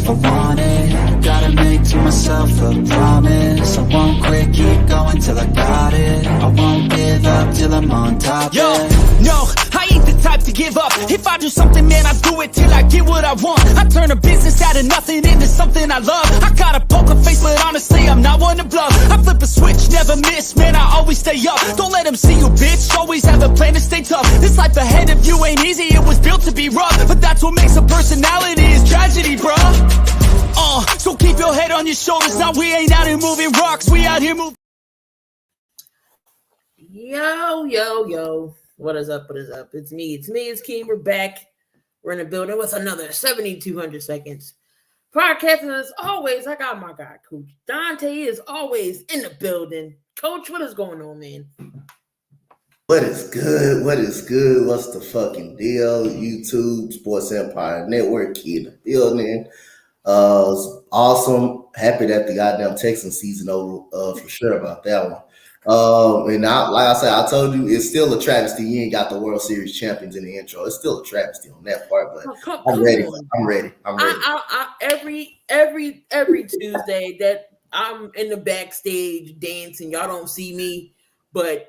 I want it. Gotta make to myself a promise. I won't quit, keep going till I got it. I won't give up till I'm on top. Yo, no, I ain't the type to give up. If I do something, man, I do it till I get what I want. I turn a business out of nothing into something I love. I got a poker face, but honestly, I'm not one to bluff. I flip a switch, never miss, man, I always stay up. Don't let them see you, bitch, always have a plan to stay tough. This life ahead of you ain't easy, it was built to be rough. But that's what makes a personality is tragedy, bruh. So keep your head on your shoulders. Now we ain't out here moving rocks, we out here moving. Yo. What is up? It's me, it's Key. We're back. We're in the building with another 7,200 seconds. Podcasting as always, I got my guy, Coach Donte is always in the building. Coach, what is going on, man? What is good? What's the fucking deal? YouTube, Sports Empire Network, Key in the building. It's awesome. Happy that the goddamn Texans season over for sure about that one. And like I said, I told you it's still a travesty. You ain't got the World Series champions in the intro. It's still a travesty on that part, but I'm ready. Every Tuesday that I'm in the backstage dancing, y'all don't see me, but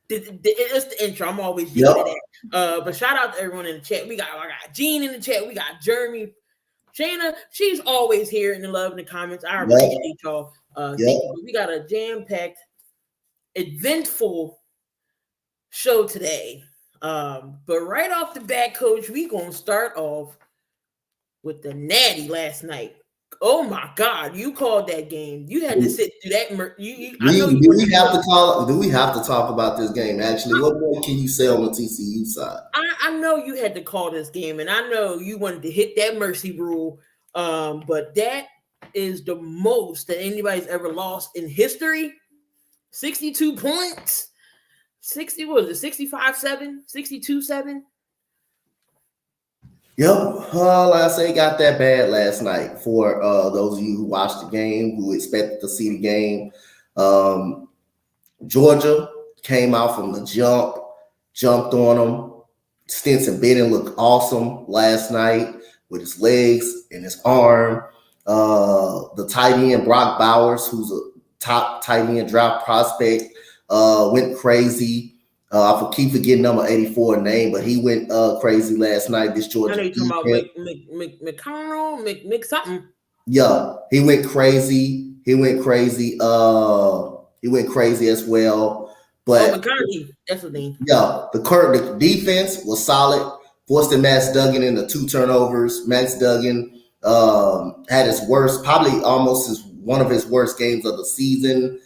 it's the intro. I'm always used to that. But shout out to everyone in the chat. I got Gene in the chat. We got Jeremy. Shayna, she's always here in the love in the comments. I appreciate y'all. We got a jam-packed, eventful show today. But right off the bat, Coach, we gonna start off with the natty last night. Oh my God, you called that game. You had to sit through that. Do we have to talk about this game? Actually, what more can you say on the TCU side? I know you had to call this game, and I know you wanted to hit that mercy rule. But that is the most that anybody's ever lost in history. 62 points. 65-7, 62-7. Yep, like I say, got that bad last night. For those of you who watched the game, who expected to see the game, Georgia came out from the jumped on them. Stetson Bennett looked awesome last night with his legs and his arm. The tight end, Brock Bowers, who's a top tight end draft prospect, went crazy. I keep forgetting number 84 name, but he went crazy last night. This Georgia. I know you're talking about McConnell, Mc something. Yeah, he went crazy. He went crazy as well. But McConnell, that's the name. Yeah, the defense was solid. Forced Max Duggan into 2 turnovers. Max Duggan had his worst, probably almost one of his worst games of the season.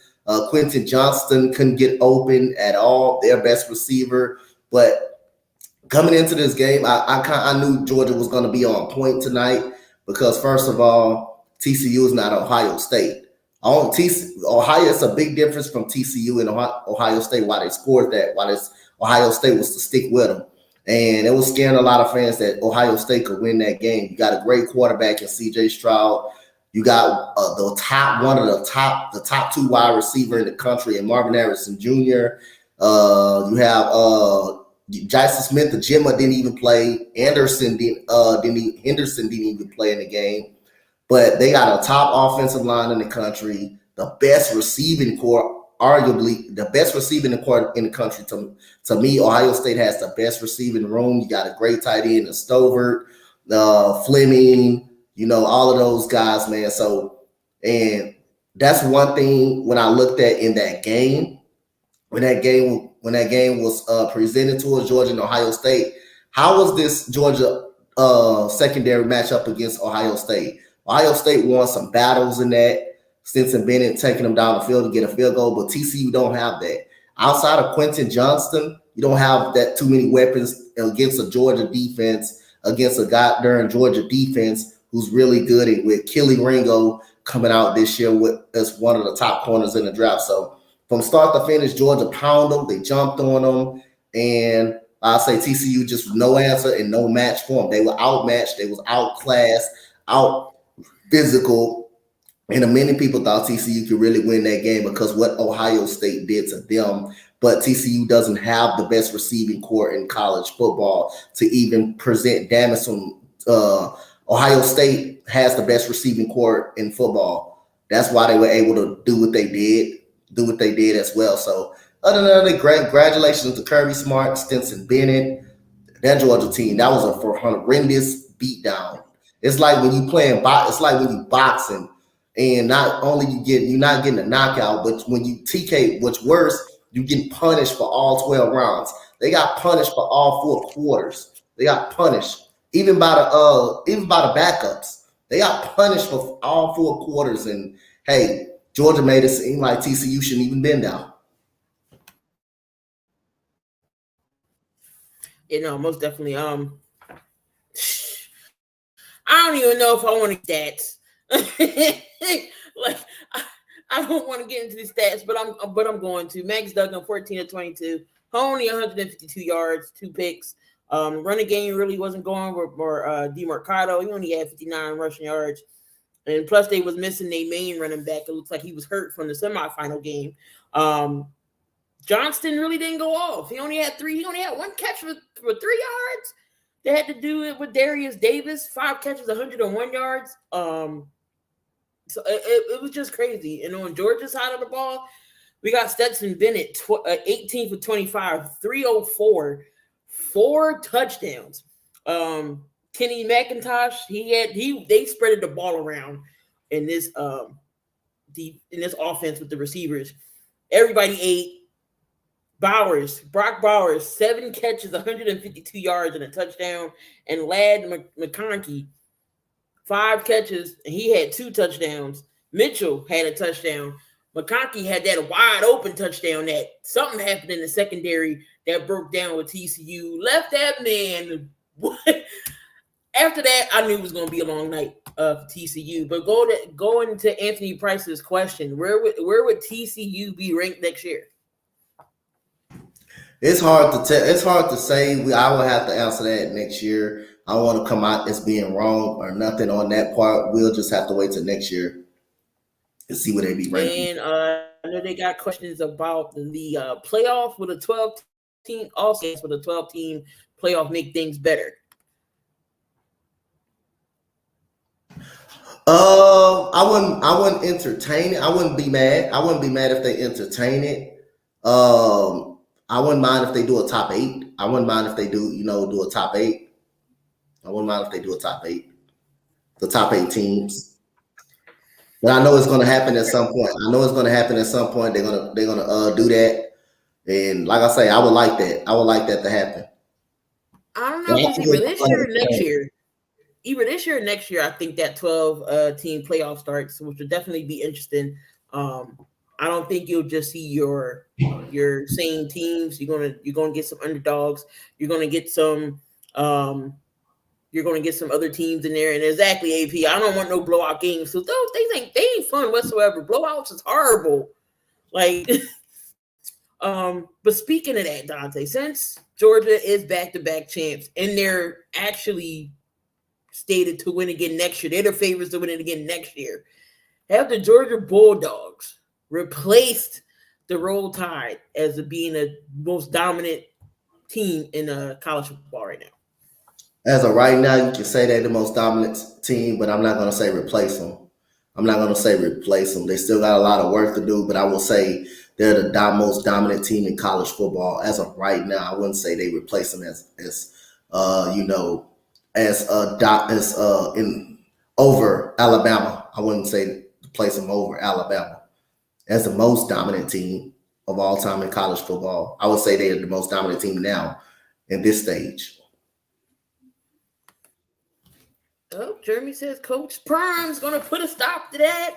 Quentin Johnston couldn't get open at all, their best receiver. But coming into this game, I knew Georgia was going to be on point tonight because, first of all, TCU is not Ohio State. Ohio is a big difference from TCU and Ohio State. Why they scored that? Why Ohio State was to stick with them. And it was scaring a lot of fans that Ohio State could win that game. You got a great quarterback in C.J. Stroud. You got the top 2 wide receiver in the country, and Marvin Harrison Jr. You have Jason Smith, the Jimma didn't even play. Henderson didn't even play in the game. But they got a top offensive line in the country, the best receiving core, arguably the best receiving core in the country. To me, Ohio State has the best receiving room. You got a great tight end in Stovert, Fleming. All of those guys, man. So, and that's one thing when I looked at in that game, when that game was presented towards Georgia and Ohio State, how was this Georgia secondary matchup against Ohio State? Ohio State won some battles in that. Stetson Bennett taking them down the field to get a field goal, but TCU don't have that. Outside of Quentin Johnston, you don't have that too many weapons against a Georgia defense, against a goddamn Georgia defense who's really good with Kelly Ringo coming out this year as one of the top corners in the draft. So from start to finish, Georgia pounded them. They jumped on them. And I say TCU just no answer and no match for them. They were outmatched. They was outclassed, out physical. And many people thought TCU could really win that game because what Ohio State did to them. But TCU doesn't have the best receiving core in college football to even present damage from Ohio State has the best receiving corps in football. That's why they were able to do what they did as well. So other than that, congratulations to Kirby Smart, Stetson Bennett, that Georgia team. That was a horrendous beatdown. It's like when you playing it's like when you boxing, and not only you're not getting a knockout, but when you TK, what's worse, you getting punished for all 12 rounds. They got punished for all 4 quarters. They got punished. Even by the backups. They got punished for all 4 quarters. And hey, Georgia made it seem like TCU shouldn't even been down. Most definitely. I don't even know if I want to stats. Like I don't want to get into the stats, but I'm going to. Max Duggan, 14 of 22, only 152 yards, 2 picks. Running game really wasn't going for DeMarcado. He only had 59 rushing yards. And plus they was missing their main running back. It looks like he was hurt from the semifinal game. Johnston really didn't go off. He only had 1 catch for 3 yards. They had to do it with Darius Davis, 5 catches, 101 yards. So it was just crazy. And on Georgia's side of the ball, we got Stetson Bennett, 18 for 25, 304, 4 touchdowns. Kenny McIntosh, they spreaded the ball around in this offense with the receivers. Everybody ate. Brock Bowers, 7 catches, 152 yards and a touchdown. And Ladd McConkey, 5 catches, and he had 2 touchdowns. Mitchell had a touchdown. McConkey had that wide open touchdown that something happened in the secondary that broke down with TCU. Left that man. After that, I knew it was going to be a long night for TCU. But going to Anthony Price's question, where would TCU be ranked next year? It's hard to tell. It's hard to say. I will have to answer that next year. I don't want to come out as being wrong or nothing on that part. We'll just have to wait till next year and see where they be ranking. And I know they got questions about the playoff with a 12 team. Also, with a 12-team playoff make things better. I wouldn't entertain it. I wouldn't be mad. I wouldn't be mad if they entertain it. I wouldn't mind if they do a top 8. I wouldn't mind if they do a top 8. I wouldn't mind if they do a top 8. The top 8 teams. But I know it's going to happen at some point. They're gonna do that. And like I say, I would like that. I would like that to happen. I don't know if either this year or next year. Either this year or next year, I think that 12-team playoff starts, which would definitely be interesting. I don't think you'll just see your same teams. You're gonna get some underdogs. You're gonna get some other teams in there. And exactly, AP, I don't want no blowout games. So they ain't fun whatsoever. Blowouts is horrible. Like, but speaking of that, Dante, since Georgia is back-to-back champs and they're actually stated to win again next year, they're the favorites to win it again next year. Have the Georgia Bulldogs replaced the Roll Tide as being the most dominant team in college football right now? As of right now, you can say they're the most dominant team, but I'm not going to say replace them. They still got a lot of work to do, but I will say they're the most dominant team in college football. As of right now, I wouldn't say they replace them over Alabama. I wouldn't say place them over Alabama as the most dominant team of all time in college football. I would say they are the most dominant team now in this stage. Oh, Jeremy says Coach Prime's going to put a stop to that.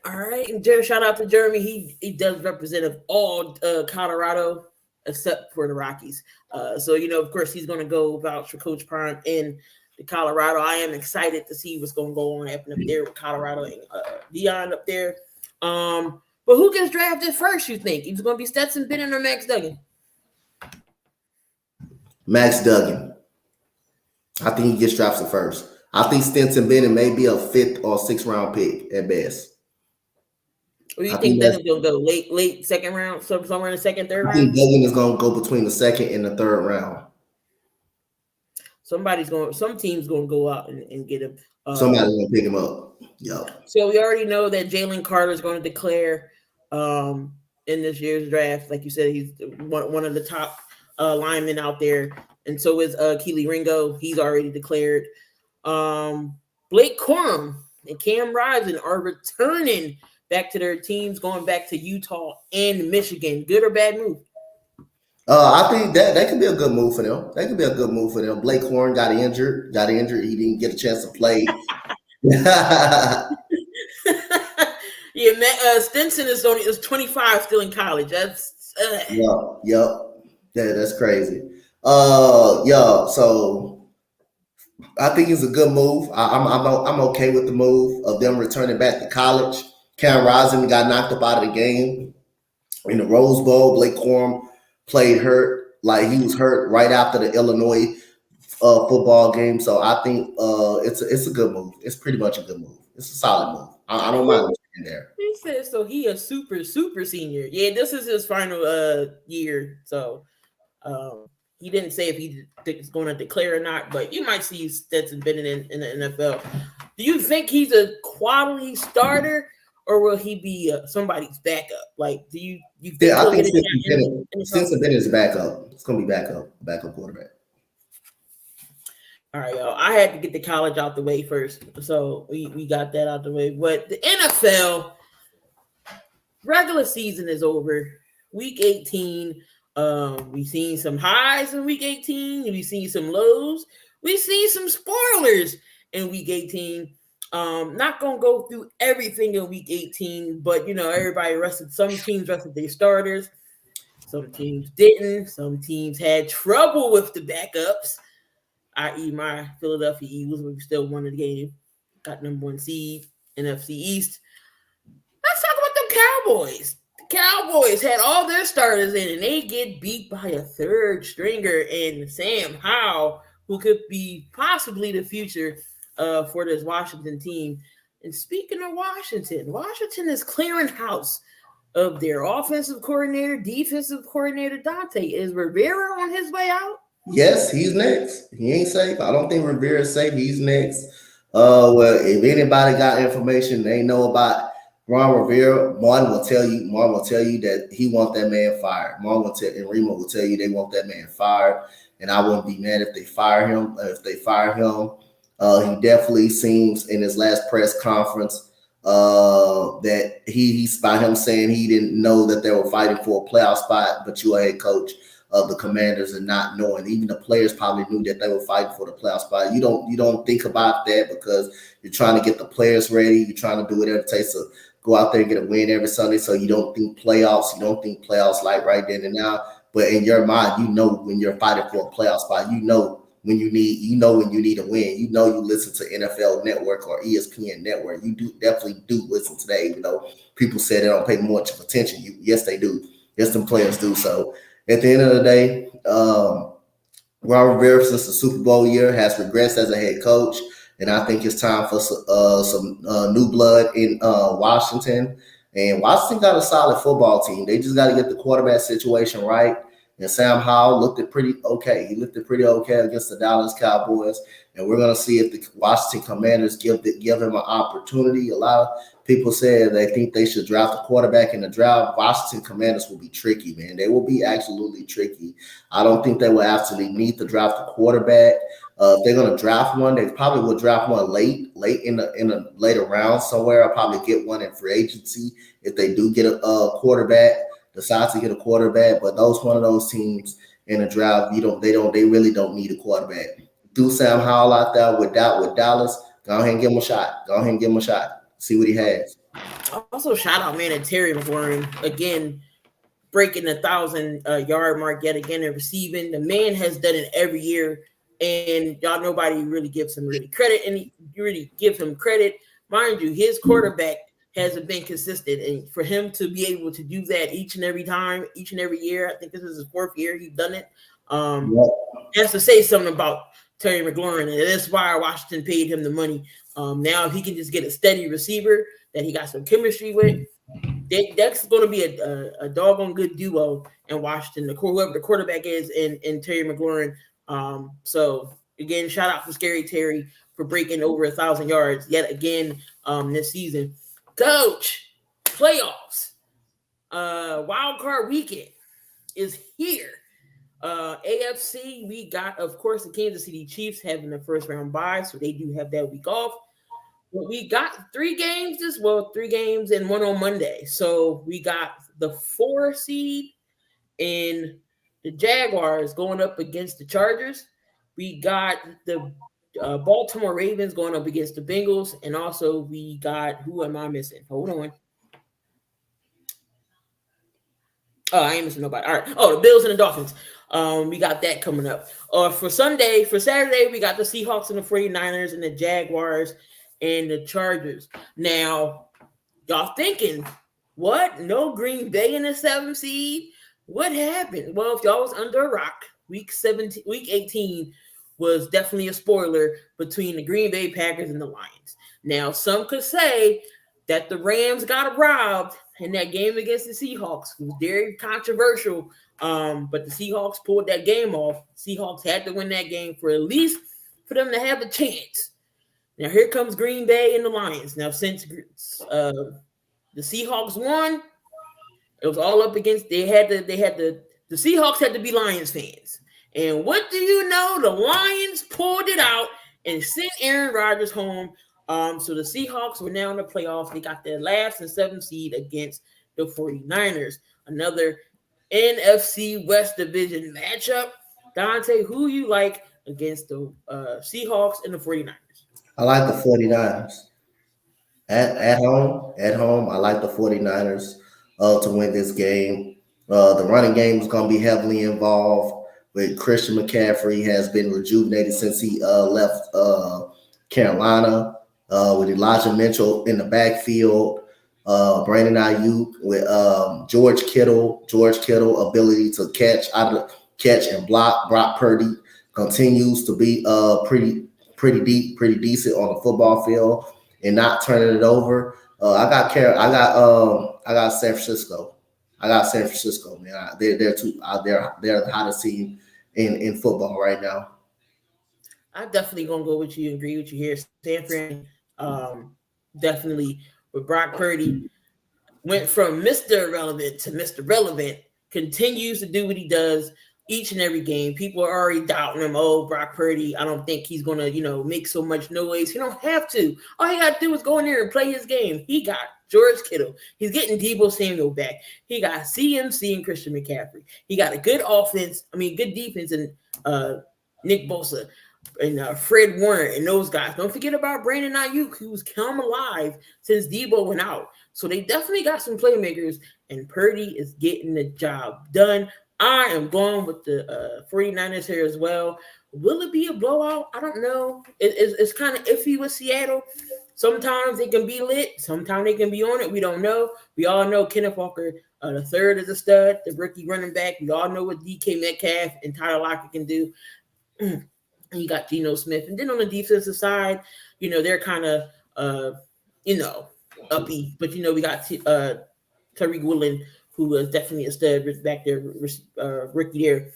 All right. And shout out to Jeremy. He does represent all Colorado except for the Rockies. So, of course, he's going to go vouch for Coach Prime in the Colorado. I am excited to see what's going to go on happen up there with Colorado and Deion up there. But who gets drafted first, you think? Is it going to be Stetson Bennett or Max Duggan? Max Duggan. I think he gets drafted first. I think Stetson Bennett may be a 5th or 6th round pick at best. Or you think Duggan's going to go late second round, somewhere in the second, third round? I think Duggan is going to go between the 2nd and the 3rd round. some team's going to go out and get him. Somebody's going to pick him up. Yep. So we already know that Jalen Carter is going to declare in this year's draft. Like you said, he's one of the top linemen out there. And so is Keely Ringo. He's already declared. Blake Corum and Cam Rising are returning back to their teams, going back to Utah and Michigan. Good or bad move? I think that could be a good move for them. That could be a good move for them. Blake Corum got injured. He didn't get a chance to play. Yeah, Stinson is 25, still in college. That's yep. Yeah, that's crazy. So I think it's a good move. I'm okay with the move of them returning back to college. Cam Rising got knocked up out of the game in the Rose Bowl. Blake Corum played hurt, like he was hurt right after the Illinois football game. So I think it's a good move. It's pretty much a good move. It's a solid move. I don't mind in there. He says so. He a super senior. Yeah, this is his final year. So he didn't say if he's going to declare or not, but you might see Stetson Bennett in the NFL. Do you think he's a quality starter, or will he be somebody's backup? Like, do you think? Yeah, I think Stetson Bennett is backup. It's going to be backup quarterback. All right, y'all. I had to get the college out the way first, so we got that out the way. But the NFL regular season is over. Week 18. We've seen some highs in week 18. We've seen some lows. We've seen some spoilers in week 18. Not gonna go through everything in week 18, but everybody rested. Some teams rested their starters. Some teams didn't. Some teams had trouble with the backups. I.e., my Philadelphia Eagles, we still won the game. Got number 1 seed, NFC East. Let's talk about the Cowboys. The Cowboys had all their starters in, and they get beat by a third stringer and Sam Howell, who could be possibly the future for this Washington team. And speaking of Washington is clearing house of their offensive coordinator, defensive coordinator. Donte, is Rivera on his way out? Yes, he's next. He ain't safe. I don't think Rivera's safe. He's next. Well, if anybody got information they know about Ron Rivera, Martin will tell you that he wants that man fired. And Remo will tell you they want that man fired. And I wouldn't be mad if they fire him. He definitely seems in his last press conference that he's by him saying he didn't know that they were fighting for a playoff spot, but you are head coach of the Commanders and not knowing. Even the players probably knew that they were fighting for the playoff spot. You don't think about that because you're trying to get the players ready. You're trying to do whatever it takes to go out there and get a win every Sunday. So you don't think playoffs. You don't think playoffs like right then and now. But in your mind, when you're fighting for a playoff spot, when you need a win. You listen to NFL Network or ESPN Network. You definitely do listen to that. Even though people say they don't pay much of attention. Yes, they do. Yes, some players do. So at the end of the day, Ron Rivera, since the Super Bowl year, has regressed as a head coach, and I think it's time for some new blood in Washington. And Washington got a solid football team. They just got to get the quarterback situation right. And Sam Howell looked pretty okay. He looked pretty okay against the Dallas Cowboys. And we're going to see if the Washington Commanders give him an opportunity. A lot of people said they think they should draft a quarterback in the draft. Washington Commanders will be tricky, man. They will be absolutely tricky. I don't think they will absolutely need to draft a quarterback. If they're going to draft one, they probably will draft one late in a later round somewhere. I'll probably get one in free agency if they do get a quarterback. Decide to get a quarterback, but one of those teams in a draft, they really don't need a quarterback. Do Sam Howell out there with Dallas, go ahead and give him a shot. See what he has. Also, shout out, man, to Terry McLaurin again, breaking the 1,000-yard mark yet again in receiving. The man has done it every year, and y'all nobody really gives him credit, and you really give him credit, mind you. His quarterback hasn't been consistent, and for him to be able to do that each and every year, I think this is his 4th year he's done it. Has to say something about Terry McLaurin, and that's why Washington paid him the money. Now, if he can just get a steady receiver that he got some chemistry with, that's going to be a doggone good duo in Washington. Whoever the quarterback is, and Terry McLaurin. So again, shout out to Scary Terry for breaking over 1,000 yards yet again this season. Coach, playoffs, wildcard weekend is here. AFC, we got, of course, the Kansas City Chiefs having the first round bye, so they do have that week off. But we got 3 games and one on Monday. So we got the 4 seed in the Jaguars going up against the Chargers. We got the Baltimore Ravens going up against the Bengals. And also we got, who am I missing? Hold on. Oh, I ain't missing nobody. All right. Oh, the Bills and the Dolphins. We got that coming up. For Saturday, we got the Seahawks and the 49ers and the Jaguars and the Chargers. Now, y'all thinking, what? No Green Bay in the 7th seed? What happened? Well, if y'all was under a rock, week 18 was definitely a spoiler between the Green Bay Packers and the Lions. Now, some could say that the Rams got robbed in that game against the Seahawks. It was very controversial, but the Seahawks pulled that game off. Seahawks had to win that game for at least for them to have a chance. Now, here comes Green Bay and the Lions. Now, since the Seahawks won, it was all up against, the Seahawks had to be Lions fans. And what do you know? The Lions pulled it out and sent Aaron Rodgers home. So the Seahawks were now in the playoffs. They got their last and 7th seed against the 49ers. Another NFC West Division matchup. Dante, who you like against the Seahawks and the 49ers? I like the 49ers. At home, I like the 49ers to win this game. The running game is going to be heavily involved with Christian McCaffrey has been rejuvenated since he left Carolina. With Elijah Mitchell in the backfield, Brandon Ayuk with George Kittle ability to catch and block. Brock Purdy continues to be pretty decent on the football field and not turning it over. I got San Francisco. Man. They're the hottest team in football right now. I'm definitely gonna go with you and agree with you here. San Fran, definitely with Brock Purdy went from Mr. Irrelevant to Mr. Relevant, continues to do what he does each and every game. People are already doubting him. Oh, Brock Purdy, I don't think he's gonna, make so much noise. He don't have to. All he got to do is go in there and play his game. He got George Kittle. He's getting Deebo Samuel back. He got CMC and Christian McCaffrey. He got a good good defense and Nick Bosa and Fred Warner and those guys. Don't forget about Brandon Ayuk, who's come alive since Deebo went out. So they definitely got some playmakers, and Purdy is getting the job done. I am going with the 49ers here as well. Will it be a blowout? I don't know. It's kind of iffy with Seattle. Sometimes they can be lit. Sometimes they can be on it. We don't know. We all know Kenneth Walker the third is a stud, the rookie running back. We all know what DK Metcalf and Tyler Lockett can do. And you got Geno Smith. And then on the defensive side, they're kind of, uppy. But, we got Tariq Woolen, who is definitely a stud back there, rookie there.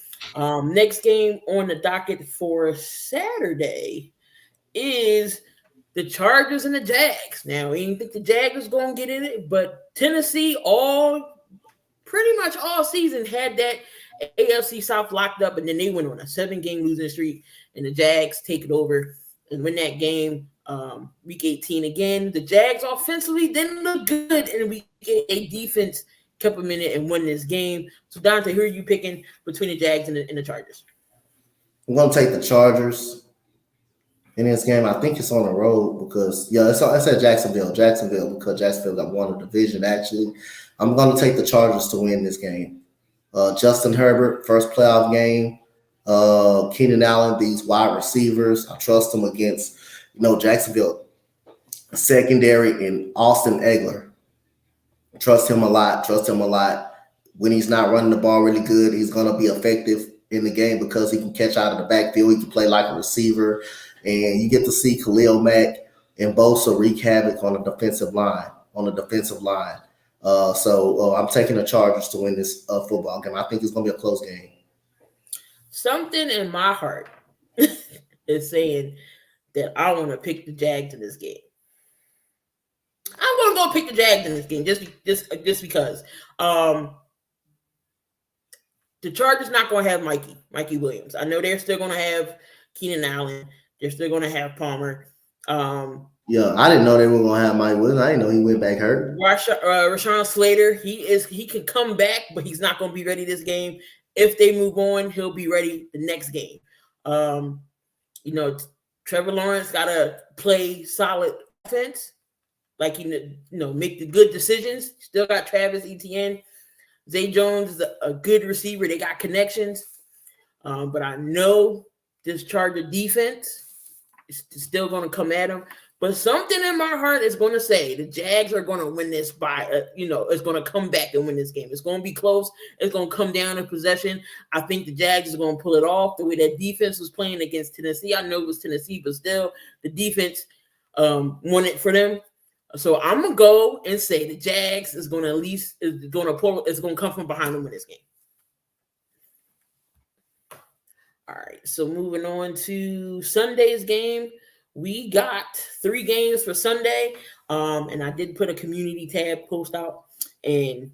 Next game on the docket for Saturday is the Chargers and the Jags. Now, we didn't think the Jags was going to get in it, but Tennessee pretty much all season had that AFC South locked up, and then they went on a 7-game losing streak, and the Jags take it over and win that game week 18 again. The Jags offensively didn't look good, and week 8 defense kept them in it and won this game. So, Dante, who are you picking between the Jags and the Chargers? I'm going to take the Chargers in this game. I think it's on the road because, it's at Jacksonville, because Jacksonville got won the division, actually. I'm going to take the Chargers to win this game. Justin Herbert, first playoff game. Keenan Allen, these wide receivers. I trust them against, Jacksonville secondary and Austin Eckler. Trust him a lot. When he's not running the ball really good, he's going to be effective in the game because he can catch out of the backfield. He can play like a receiver. And you get to see Khalil Mack and Bosa wreak havoc on the defensive line. So I'm taking the Chargers to win this football game. I think it's going to be a close game. Something in my heart is saying that I want to pick the Jags in this game. I'm going to go pick the Jags in this game just because. The Chargers not going to have Mikey Williams. I know they're still going to have Keenan Allen. They're still going to have Palmer. Yeah, I didn't know they were going to have Mike Williams. I didn't know he went back hurt. Rashawn Slater, he can come back, but he's not going to be ready this game. If they move on, he'll be ready the next game. Trevor Lawrence got to play solid offense, make the good decisions. Still got Travis Etienne. Zay Jones is a good receiver. They got connections. But I know this Charger defense is still going to come at them. But something in my heart is going to say the Jags are going to win this by, it's going to come back and win this game. It's going to be close. It's going to come down to possession. I think the Jags are going to pull it off the way that defense was playing against Tennessee. I know it was Tennessee, but still the defense won it for them. So I'm going to go and say the Jags is going to come from behind them in this game. All right, so moving on to Sunday's game. We got 3 games for Sunday, and I did put a community tab post out, and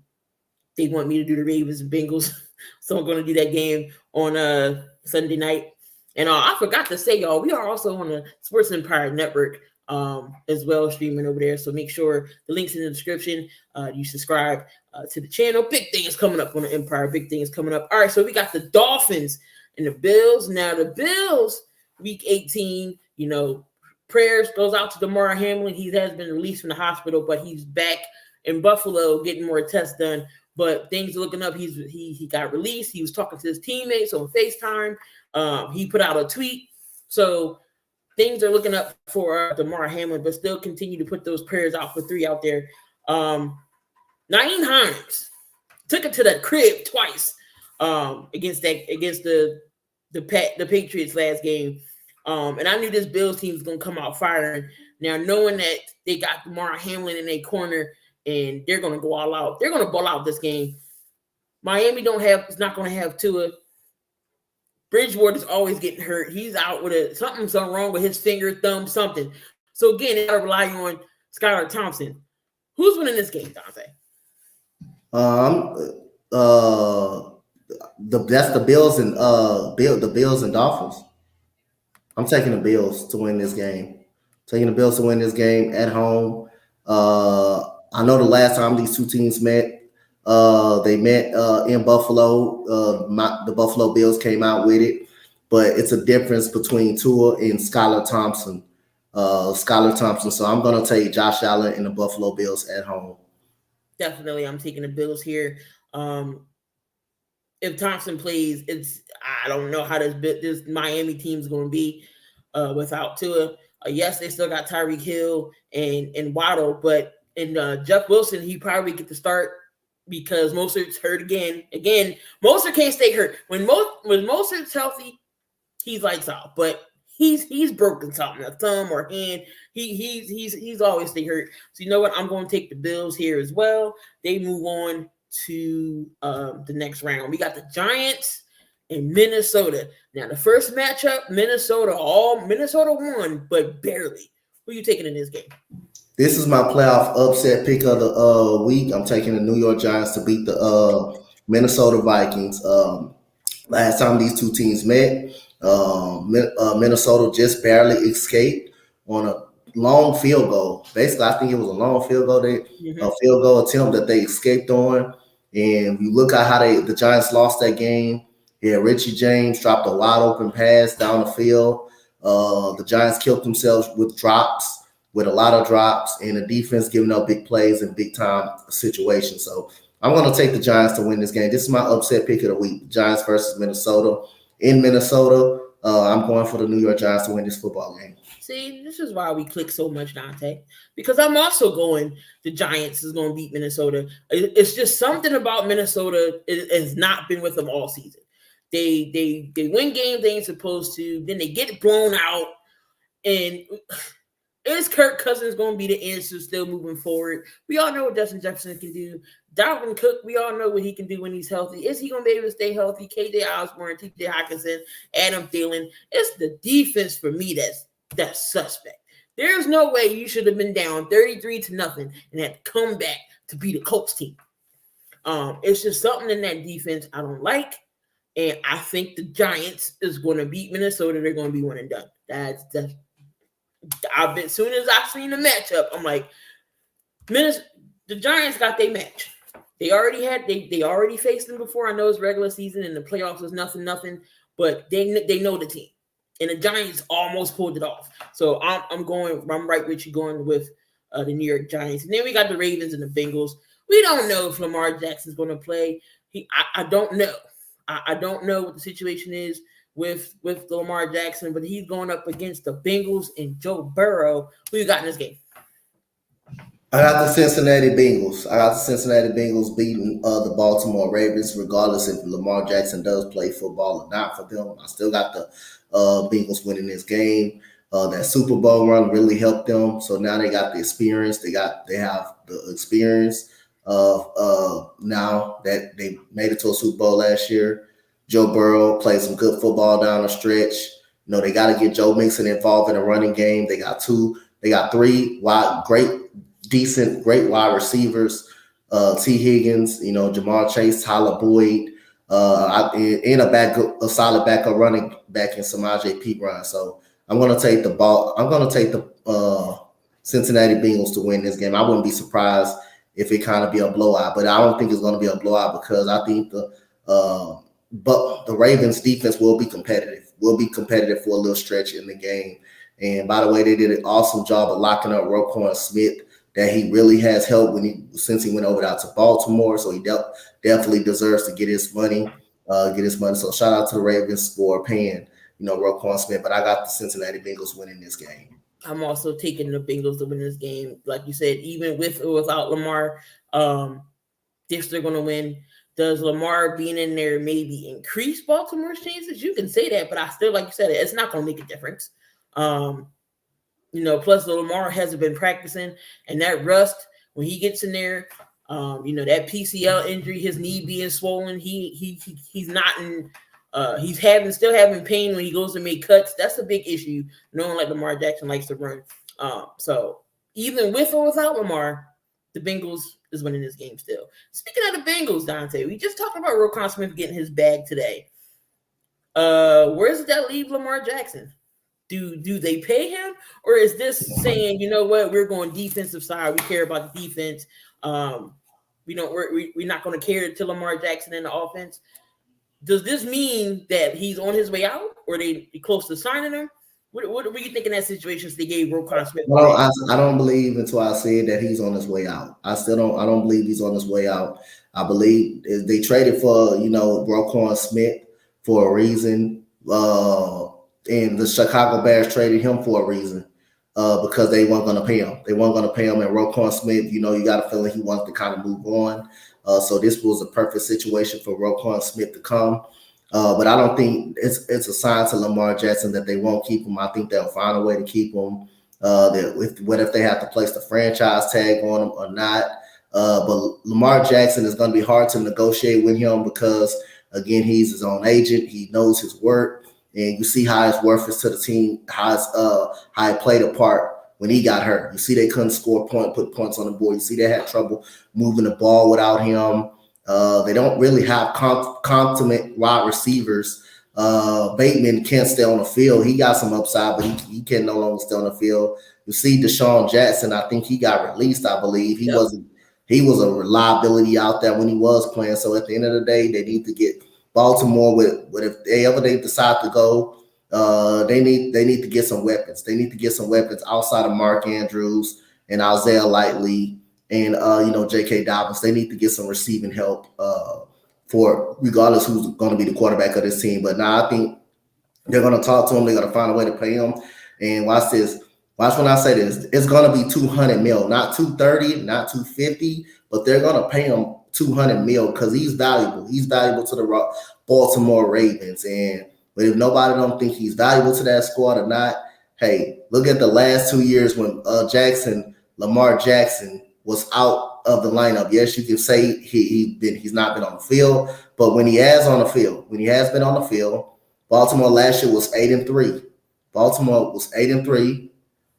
they want me to do the Ravens and Bengals, so I'm going to do that game on Sunday night. And I forgot to say, y'all, we are also on the Sports Empire Network as well, streaming over there, so make sure the link's in the description. You subscribe to the channel. Big thing is coming up on the Empire. Big thing is coming up. All right, so we got the Dolphins and the Bills. Now, the Bills, Week 18, prayers goes out to Damar Hamlin. He has been released from the hospital, but he's back in Buffalo getting more tests done. But things are looking up. He got released. He was talking to his teammates on FaceTime. He put out a tweet. So things are looking up for Damar Hamlin, but still continue to put those prayers out for 3 out there. Nyheim Hines took it to the crib twice against the Patriots last game. And I knew this Bills team was going to come out firing. Now, knowing that they got Damar Hamlin in their corner and they're going to go all out. They're going to ball out this game. Miami is not going to have Tua. Bridgewater's always getting hurt. He's out with something's wrong with his finger, thumb, something. So, again, they got to rely on Skylar Thompson. Who's winning this game, Dante? That's the Bills and the Bills and Dolphins. I'm taking the Bills to win this game. Taking the Bills to win this game at home. I know the last time these two teams met, they met in Buffalo. The Buffalo Bills came out with it, but it's a difference between Tua and Skylar Thompson. So I'm going to take Josh Allen and the Buffalo Bills at home. Definitely, I'm taking the Bills here. If Thompson plays, I don't know how this Miami team is going to be without Tua. Yes, they still got Tyreek Hill and Waddle, but Jeff Wilson, he probably get to start because Mostert's hurt again. Again, Mostert can't stay hurt. When Mostert's healthy, he's lights out. But he's broken something, a thumb or hand. He's always stay hurt. So you know what? I'm going to take the Bills here as well. They move on to the next round. We got the Giants and Minnesota. Now the first matchup, Minnesota won, but barely. Who are you taking in this game? This is my playoff upset pick of the week. I'm taking the New York Giants to beat the Minnesota Vikings. Last time these two teams met, Minnesota just barely escaped on a long field goal. Basically, I think it was a long field goal. A field goal attempt that they escaped on. And you look at how the Giants lost that game. Yeah, Richie James dropped a wide open pass down the field. The Giants killed themselves with a lot of drops, and the defense giving up big plays in big time situations. So I'm going to take the Giants to win this game. This is my upset pick of the week: Giants versus Minnesota. In Minnesota, I'm going for the New York Giants to win this football game. See, this is why we click so much, Dante, because I'm also going the Giants is going to beat Minnesota. It's just something about Minnesota. It has not been with them all season. They win games they ain't supposed to. Then they get blown out, and Is Kirk Cousins going to be the answer still moving forward? We all know what Justin Jefferson can do. Dalvin Cook, we all know what he can do when he's healthy. Is he going to be able to stay healthy? KJ Osborne, TJ Hockenson, Adam Thielen. It's the defense for me that's suspect. There's no way you should have been down 33-0 and had to come back to beat a Colts team. It's just something in that defense I don't like. And I think the Giants is going to beat Minnesota. They're going to be one and done. That's as soon as I seen the matchup, I'm like, the Giants got their match. They already faced them before. I know it's regular season and the playoffs was nothing, but they know the team. And the Giants almost pulled it off. So I'm right with you going with the New York Giants. And then we got the Ravens and the Bengals. We don't know if Lamar Jackson's going to play. I don't know. I don't know what the situation is with Lamar Jackson, but he's going up against the Bengals and Joe Burrow. Who you got in this game? I got the Cincinnati Bengals beating the Baltimore Ravens, regardless if Lamar Jackson does play football or not for them. I still got the Bengals winning this game. That Super Bowl run really helped them. So now they got the experience. They have the experience of now that they made it to a Super Bowl last year. Joe Burrow played some good football down the stretch. You know, they got to get Joe Mixon involved in a running game. They got three great wide receivers. T. Higgins, Jamar Chase, Tyler Boyd, and a solid backup running back in Samaje Perine. So I'm going to take the ball. I'm going to take the Cincinnati Bengals to win this game. I wouldn't be surprised if it kind of be a blowout, but I don't think it's going to be a blowout because I think but the Ravens defense will be competitive. For a little stretch in the game. And by the way, they did an awesome job of locking up Roquan Smith. That he really has helped since he went over out to Baltimore. So he definitely deserves to get his money. So shout out to the Ravens for paying, Roquan Smith. But I got the Cincinnati Bengals winning this game. I'm also taking the Bengals to win this game. Like you said, even with or without Lamar, they're going to win. Does Lamar being in there maybe increase Baltimore's chances? You can say that, but I still, like you said, it's not going to make a difference. Plus Lamar hasn't been practicing, and that rust when he gets in there, that PCL injury, his knee being swollen, he's not in. He's still having pain when he goes to make cuts. That's a big issue. Knowing like Lamar Jackson likes to run. So even with or without Lamar, the Bengals is winning this game still. Speaking of the Bengals, Dante, we just talked about Roquan Smith getting his bag today. Where does that leave Lamar Jackson? Do they pay him, or is this saying, you know what, we're going defensive side, we care about the defense, we're not going to care to Lamar Jackson in the offense? Does this mean that he's on his way out, or they close to signing him? What were you thinking in that situation? They gave Roquan Smith. Well, I don't believe until I said that he's on his way out. I don't believe he's on his way out. I believe they traded for Roquan Smith for a reason. And the Chicago Bears traded him for a reason because they weren't going to pay him. And Roquan Smith, you got a feeling he wants to kind of move on. So this was a perfect situation for Roquan Smith to come. But I don't think it's a sign to Lamar Jackson that they won't keep him. I think they'll find a way to keep him. What if they have to place the franchise tag on him or not? But Lamar Jackson is going to be hard to negotiate with him because, again, he's his own agent. He knows his work. And you see how his worth is to the team, how he played a part when he got hurt. You see they couldn't put points on the board. You see they had trouble moving the ball without him. They don't really have consummate wide receivers. Bateman can't stay on the field. He got some upside, but he can no longer stay on the field. You see Deshaun Jackson, I think he got released, I believe. He was a reliability out there when he was playing. So at the end of the day, they need to get Baltimore with if they decide to go, they need to get some weapons. They need to get some weapons outside of Mark Andrews and Isaiah Likely and J.K. Dobbins. They need to get some receiving help for regardless who's going to be the quarterback of this team. But now I think they're going to talk to him. They're going to find a way to pay him. And watch this. Watch when I say this. It's going to be $200 million, not $230, not $250, but they're going to pay him $200 million because he's valuable. He's valuable to the Baltimore Ravens. But if nobody don't think he's valuable to that squad or not, hey, look at the last 2 years when Lamar Jackson was out of the lineup. Yes, you can say he's not been on the field, but when he has been on the field, Baltimore last year was 8-3. Baltimore was 8-3,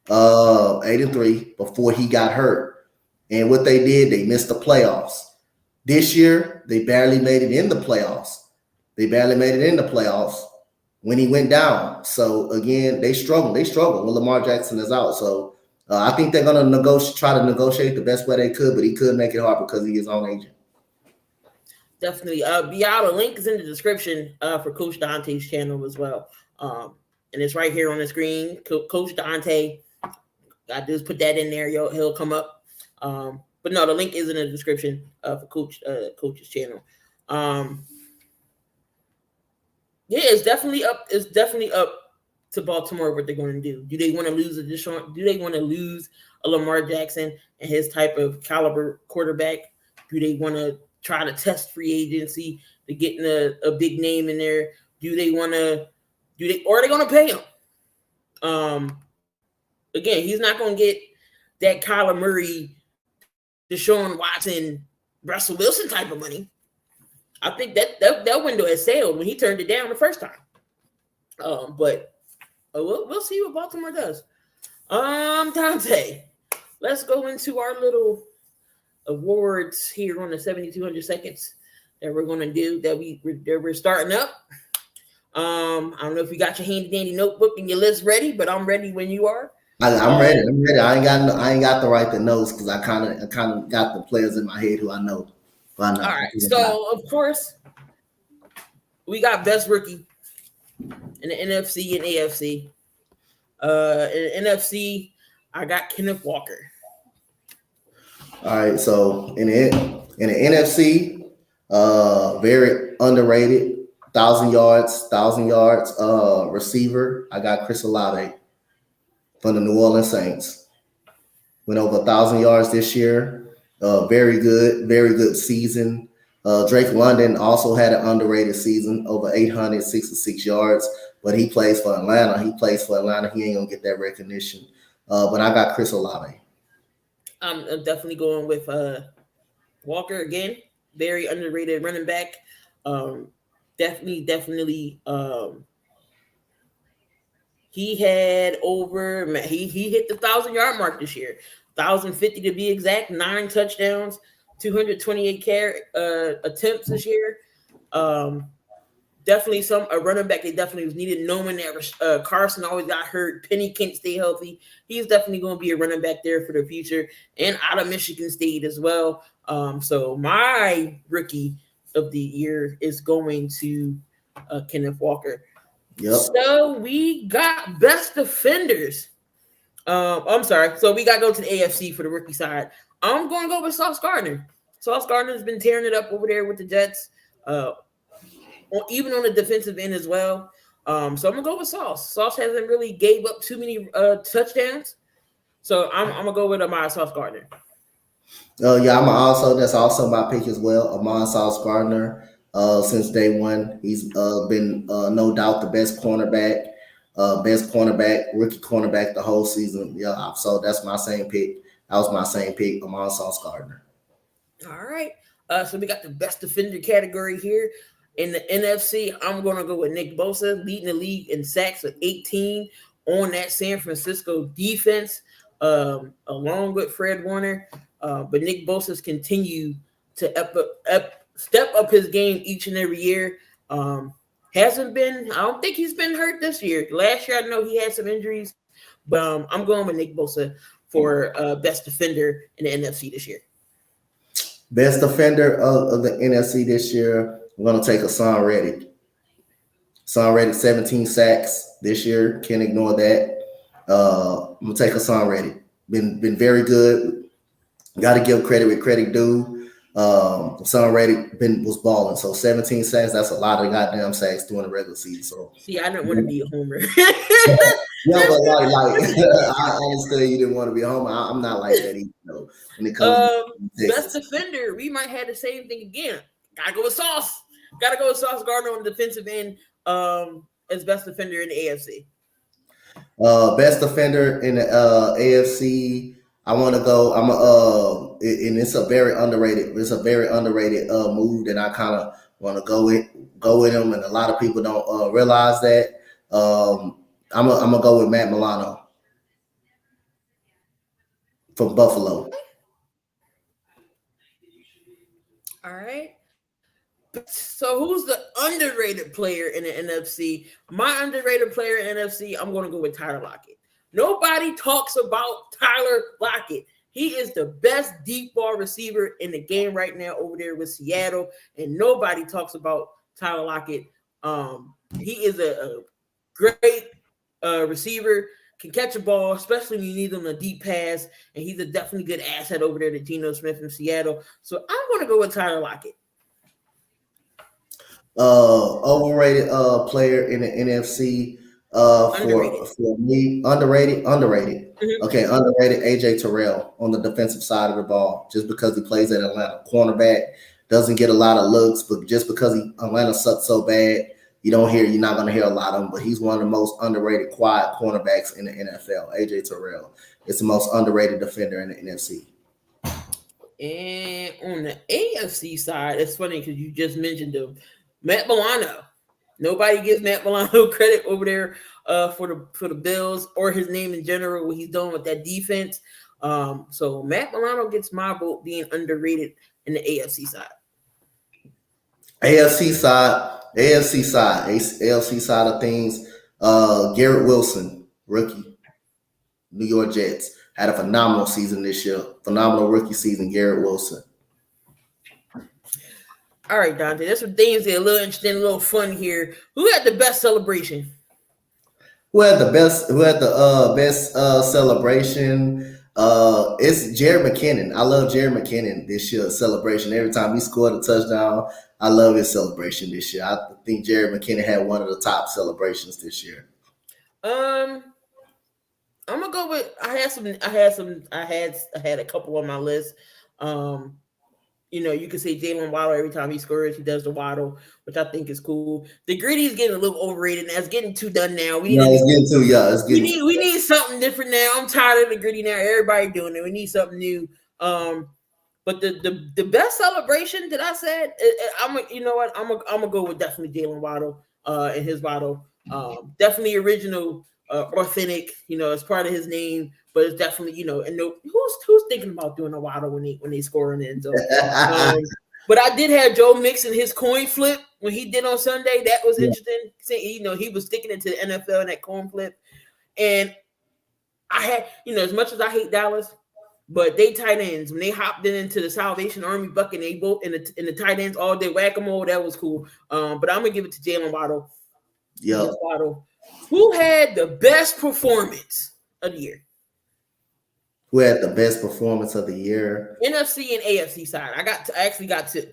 8-3 before he got hurt. And what they did, they missed the playoffs. This year, they barely made it in the playoffs. When he went down. So again, they struggle when Lamar Jackson is out. So I think they're going to try to negotiate the best way they could, but he could make it hard because he is on agent. Definitely. The link is in the description for Coach Donte's channel as well. And it's right here on the screen. Coach Donte. I just put that in there. He'll come up. But no, the link is in the description for Coach's channel. Yeah, it's definitely up. It's definitely up to Baltimore what they're going to do. Do they want to lose a Deshaun? Do they want to lose a Lamar Jackson and his type of caliber quarterback? Do they want to try to test free agency to get in a big name in there? Or are they going to pay him? Again, he's not going to get that Kyler Murray, Deshaun Watson, Russell Wilson type of money. I think that window has sailed when he turned it down the first time. But we'll see what Baltimore does. Donte, let's go into our little awards here on the 7,200 seconds that we're going to do that we're starting up. I don't know if you got your handy dandy notebook and your list ready, but I'm ready when you are. I'm ready. I ain't got to write the notes because I kind of got the players in my head who I know. All right. So of course, we got best rookie in the NFC and AFC. In the NFC, I got Kenneth Walker. All right. So in the NFC, very underrated, 1,000 yards receiver. I got Chris Olave from the New Orleans Saints. Went over 1,000 yards this year. Very good season. Drake London also had an underrated season, over 866 yards, but he plays for Atlanta. He ain't gonna get that recognition. But I got Chris Olave. I'm definitely going with Walker again. Very underrated running back. Definitely. He had he hit the 1,000-yard mark this year. 1,050 to be exact, 9 touchdowns, 228 attempts this year. Definitely a running back that definitely was needed, knowing that Carson always got hurt. Penny can't stay healthy. He's definitely going to be a running back there for the future and out of Michigan State as well. So my rookie of the year is going to Kenneth Walker. Yep. So we got best defenders. I'm sorry. So we got to go to the AFC for the rookie side. I'm going to go with Sauce Gardner. Sauce Gardner has been tearing it up over there with the Jets, even on the defensive end as well. So I'm going to go with Sauce. Sauce hasn't really gave up too many touchdowns. So I'm going to go with Ahmad Sauce Gardner. That's also my pick as well. Ahmad Sauce Gardner. Since day one, he's been no doubt the best cornerback, rookie cornerback the whole season. Yeah, so that's my same pick. That was my same pick, Ahmad Sauce Gardner. All right. So we got the best defender category here. In the NFC, I'm going to go with Nick Bosa, leading the league in sacks with 18 on that San Francisco defense, along with Fred Warner. But Nick Bosa's continue to step up his game each and every year. I don't think he's been hurt this year. Last year, I know he had some injuries, but I'm going with Nick Bosa for best defender in the NFC this year. Best defender of the NFC this year, I'm going to take Hassan Reddick. Hassan Reddick, 17 sacks this year. Can't ignore that. I'm going to take Hassan Reddick. Been very good. Got to give credit where credit due. Hassan Reddick was balling. So 17 sacks, that's a lot of goddamn sacks during the regular season. So see, I didn't want to be a homer. Yeah, but I understand you didn't want to be a homer. I'm not like that either. Though, when it comes to best defender, we might have the same thing again. Gotta go with Sauce. Gotta go with Sauce Gardner on the defensive end as best defender in the AFC. Best defender in the AFC. I want to go. And it's a very underrated. It's a very underrated move that I kind of want to go with him, and a lot of people don't realize that. I'm gonna go with Matt Milano from Buffalo. All right. So who's the underrated player in the NFC? My underrated player in the NFC, I'm going to go with Tyler Lockett. Nobody talks about Tyler Lockett. He is the best deep ball receiver in the game right now over there with Seattle, and nobody talks about Tyler Lockett. He is a great receiver, can catch a ball, especially when you need him a deep pass, and he's a definitely good asset over there to Geno Smith from Seattle. So I'm going to go with Tyler Lockett. Overrated player in the NFC for me, underrated. Mm-hmm. Okay, underrated AJ Terrell on the defensive side of the ball, just because he plays at Atlanta. Cornerback, doesn't get a lot of looks, but just because Atlanta sucks so bad, you're not going to hear a lot of him, but he's one of the most underrated quiet cornerbacks in the NFL. AJ Terrell is the most underrated defender in the NFC. And on the AFC side, it's funny because you just mentioned him. Matt Milano. Nobody gives Matt Milano credit over there for the Bills or his name in general, what he's doing with that defense. So Matt Milano gets my vote being underrated in the AFC side. AFC side of things. Garrett Wilson, rookie, New York Jets, had a phenomenal season this year. Phenomenal rookie season, Garrett Wilson. All right, Donte. There's some things that are a little interesting, a little fun here. Who had the best celebration? Who had the best celebration? It's Jared McKinnon. I love Jared McKinnon this year celebration. Every time he scored a touchdown, I love his celebration this year. I think Jared McKinnon had one of the top celebrations this year. I'm gonna go with. I had a couple on my list. You could say Jalen Waddle every time he scores, he does the waddle, which I think is cool. The gritty is getting a little overrated, and that's getting too done now. We need something different now. I'm tired of the gritty now. Everybody doing it. We need something new. But the best celebration that I said, I'm gonna go with definitely Jalen Waddle and his waddle. Definitely original, authentic. It's part of his name. But it's definitely, who's thinking about doing a waddle when they score in the end zone? But I did have Joe Mixon his coin flip when he did on Sunday. That was interesting. He was sticking it to the NFL in that coin flip. And I had, as much as I hate Dallas, but they tight ends, when they hopped into the Salvation Army bucket, they both in the tight ends all day whack-a-mole, that was cool. But I'm going to give it to Jalen Waddle. Yeah. Who had the best performance of the year? Who had the best performance of the year? NFC and AFC side. I actually got two.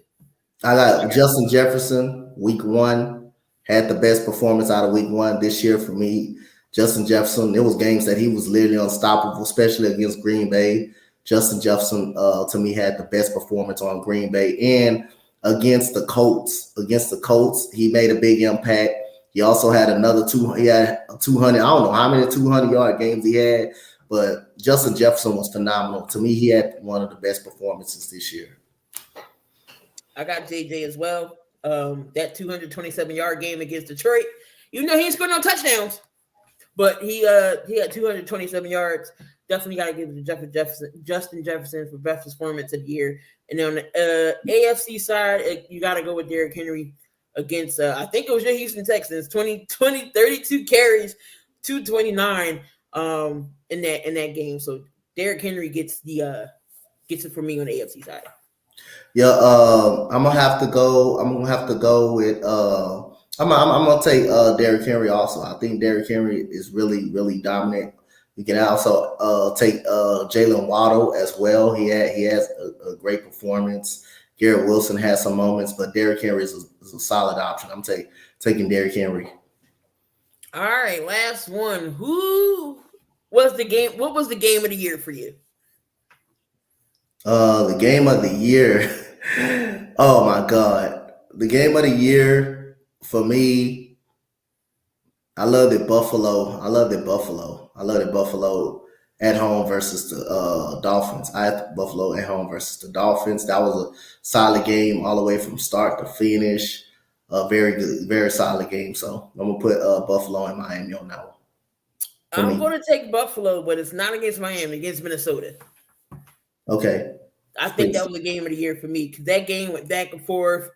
I got Justin Jefferson, week 1, had the best performance out of week 1 this year for me. Justin Jefferson, there was games that he was literally unstoppable, especially against Green Bay. Justin Jefferson, to me, had the best performance on Green Bay. And against the Colts, he made a big impact. He also had he had 200, I don't know how many 200-yard games he had, but Justin Jefferson was phenomenal. To me, he had one of the best performances this year. I got JJ as well. That 227-yard game against Detroit. He ain't scored no touchdowns, but he had 227 yards. Definitely got to give it to Justin Jefferson for best performance of the year. And then on the AFC side, you got to go with Derrick Henry against, I think it was your Houston Texans, 32 carries, 229 in that game. So Derrick Henry gets it for me on the AFC side. Yeah, I'm gonna have to go with I'm gonna take Derrick Henry also. I think Derrick Henry is really, really dominant. You can also take Jalen Waddle as well. He has a great performance. Garrett Wilson has some moments, but Derrick Henry is a solid option. I'm taking Derrick Henry. All right, last one. Who was the game? What was the game of the year for you? The game of the year. Oh my God. The game of the year for me, I love that Buffalo at home versus the Dolphins. I had Buffalo at home versus the Dolphins. That was a solid game all the way from start to finish. A very good, very solid game. So I'm gonna put Buffalo and Miami on that one. I'm going to take Buffalo, but it's not against Miami, against Minnesota. Okay. I think that was the game of the year for me because that game went back and forth.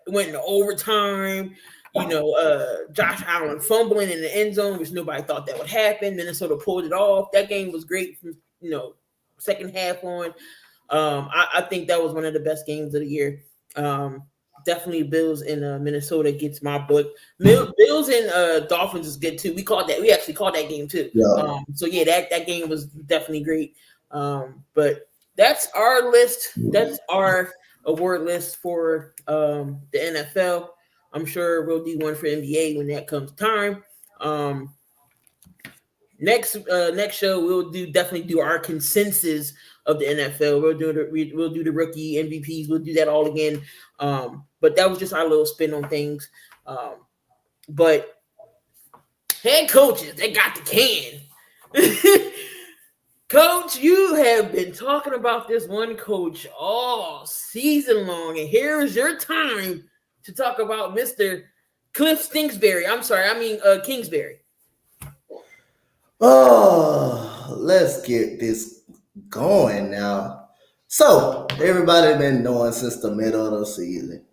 Went into overtime. Josh Allen fumbling in the end zone, which nobody thought that would happen. Minnesota pulled it off. That game was great from second half on. I think that was one of the best games of the year. Definitely Bills in Minnesota gets my book. Bills and Dolphins is good too. We actually called that game too. Yeah. That game was definitely great. But that's our list. That's our award list for the NFL. I'm sure we'll do one for NBA when that comes time. Next show we'll definitely do our consensus of the NFL. We'll do the rookie MVPs. We'll do that all again. But that was just our little spin on things. But head coaches, they got the can. Coach, you have been talking about this one coach all season long, and here is your time to talk about Mr. Cliff Kingsbury. Kingsbury. Oh, let's get this going now. So, everybody been knowing since the middle of the season.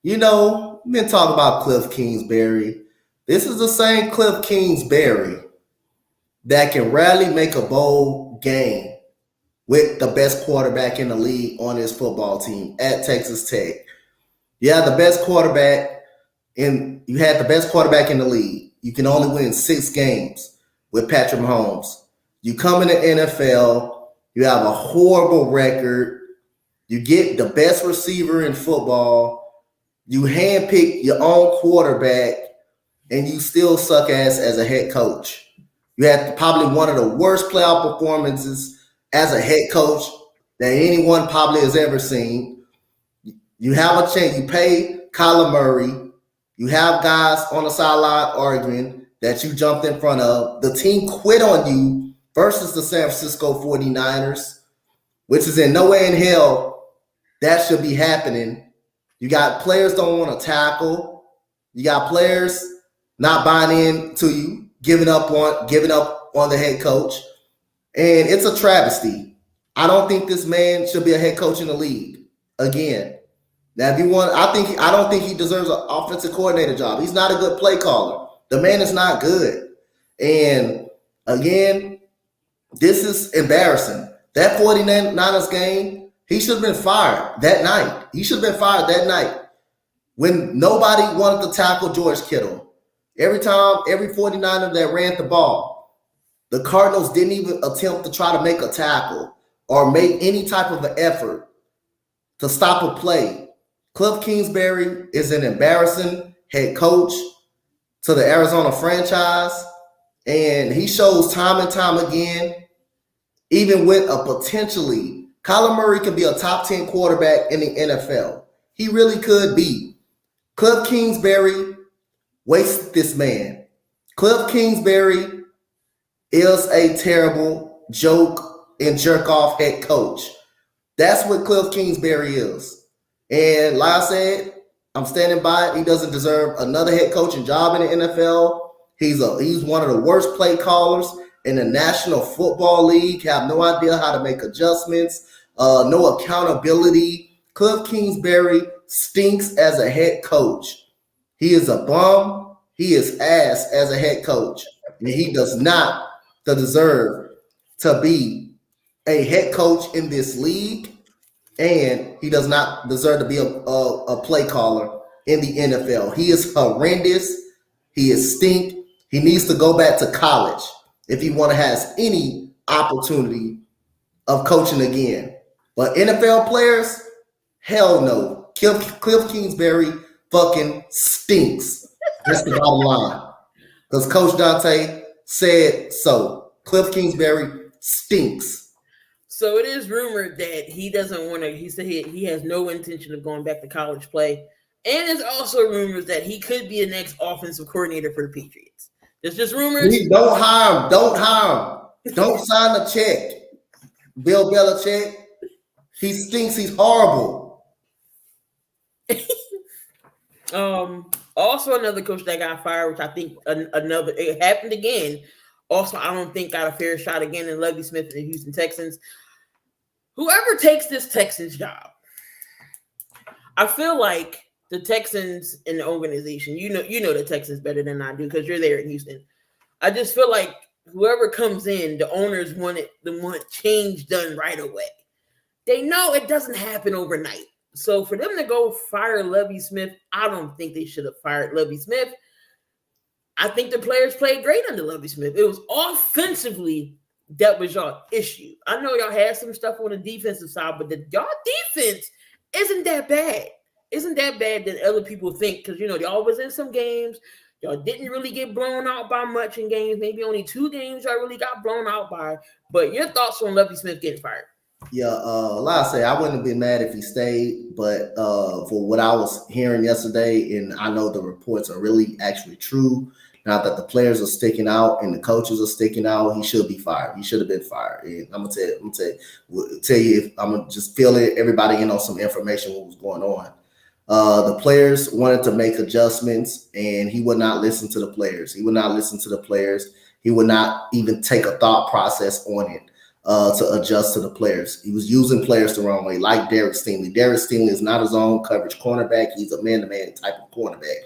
Been talking about Cliff Kingsbury. This is the same Cliff Kingsbury that can rarely make a bowl game with the best quarterback in the league on his football team at Texas Tech. You had the best quarterback in the league. You can only win 6 games with Patrick Mahomes. You come in the NFL, you have a horrible record. You get the best receiver in football. You handpick your own quarterback, and you still suck ass as a head coach. You had probably one of the worst playoff performances as a head coach that anyone probably has ever seen. You have a chance. You pay Kyler Murray. You have guys on the sideline arguing that you jumped in front of. The team quit on you versus the San Francisco 49ers, which is in no way in hell that should be happening. You got players don't want to tackle. You got players not buying in to you. Giving up on the head coach, and it's a travesty. I don't think this man should be a head coach in the league again. Now, I don't think he deserves an offensive coordinator job. He's not a good play caller. The man is not good. And again, this is embarrassing. That 49ers game, he should have been fired that night. He should have been fired that night when nobody wanted to tackle George Kittle. Every 49er that ran the ball, the Cardinals didn't even attempt to try to make a tackle or make any type of an effort to stop a play. Cliff Kingsbury is an embarrassing head coach to the Arizona franchise, and he shows time and time again, even with a potentially, Kyler Murray could be a top 10 quarterback in the NFL. He really could be. Cliff Kingsbury wasted this man. Cliff Kingsbury is a terrible joke and jerk off head coach. That's what Cliff Kingsbury is. And like I said, I'm standing by it. He doesn't deserve another head coaching job in the NFL. He's one of the worst play callers in the National Football League. Have no idea how to make adjustments. No accountability. Cliff Kingsbury stinks as a head coach. He is a bum. He is ass as a head coach. And he does not deserve to be a head coach in this league. And he does not deserve to be a play caller in the NFL. He is horrendous. He is stink. He needs to go back to college if he want to have any opportunity of coaching again. But NFL players, hell no. Cliff Kingsbury fucking stinks. That's the bottom line. Because Coach Donte said so. Cliff Kingsbury stinks. So it is rumored that he doesn't want to. He said he has no intention of going back to college play, and there's also rumors that he could be the next offensive coordinator for the Patriots. It's just rumors. Please don't hire him. Don't hire him. Don't sign a check. Bill Belichick. He thinks he's horrible. Also another coach that got fired, which I think it happened again. Also, I don't think got a fair shot again in Lovie Smith and the Houston Texans. Whoever takes this Texans job, I feel like the Texans and the organization, you know the Texans better than I do because you're there in Houston. I just feel like whoever comes in, the owners want change done right away. They know it doesn't happen overnight. So for them to go fire Lovie Smith, I don't think they should have fired Lovie Smith. I think the players played great under Lovie Smith. It was offensively that was y'all issue. I know y'all had some stuff on the defensive side, but y'all defense isn't that bad. Isn't that bad that other people think? Because, y'all was in some games. Y'all didn't really get blown out by much in games. Maybe only 2 games y'all really got blown out by. But your thoughts on Lovie Smith getting fired? Yeah, like I say, I wouldn't have been mad if he stayed, but for what I was hearing yesterday, and I know the reports are really actually true, now that the players are sticking out and the coaches are sticking out, he should be fired. He should have been fired. And I'm gonna tell you if I'm gonna just fill everybody in on some information what was going on. The players wanted to make adjustments, and he would not listen to the players. He would not listen to the players. He would not even take a thought process on it. To adjust to the players. He was using players the wrong way, like Derek Stingley. Derek Stingley is not his own coverage cornerback. He's a man-to-man type of cornerback.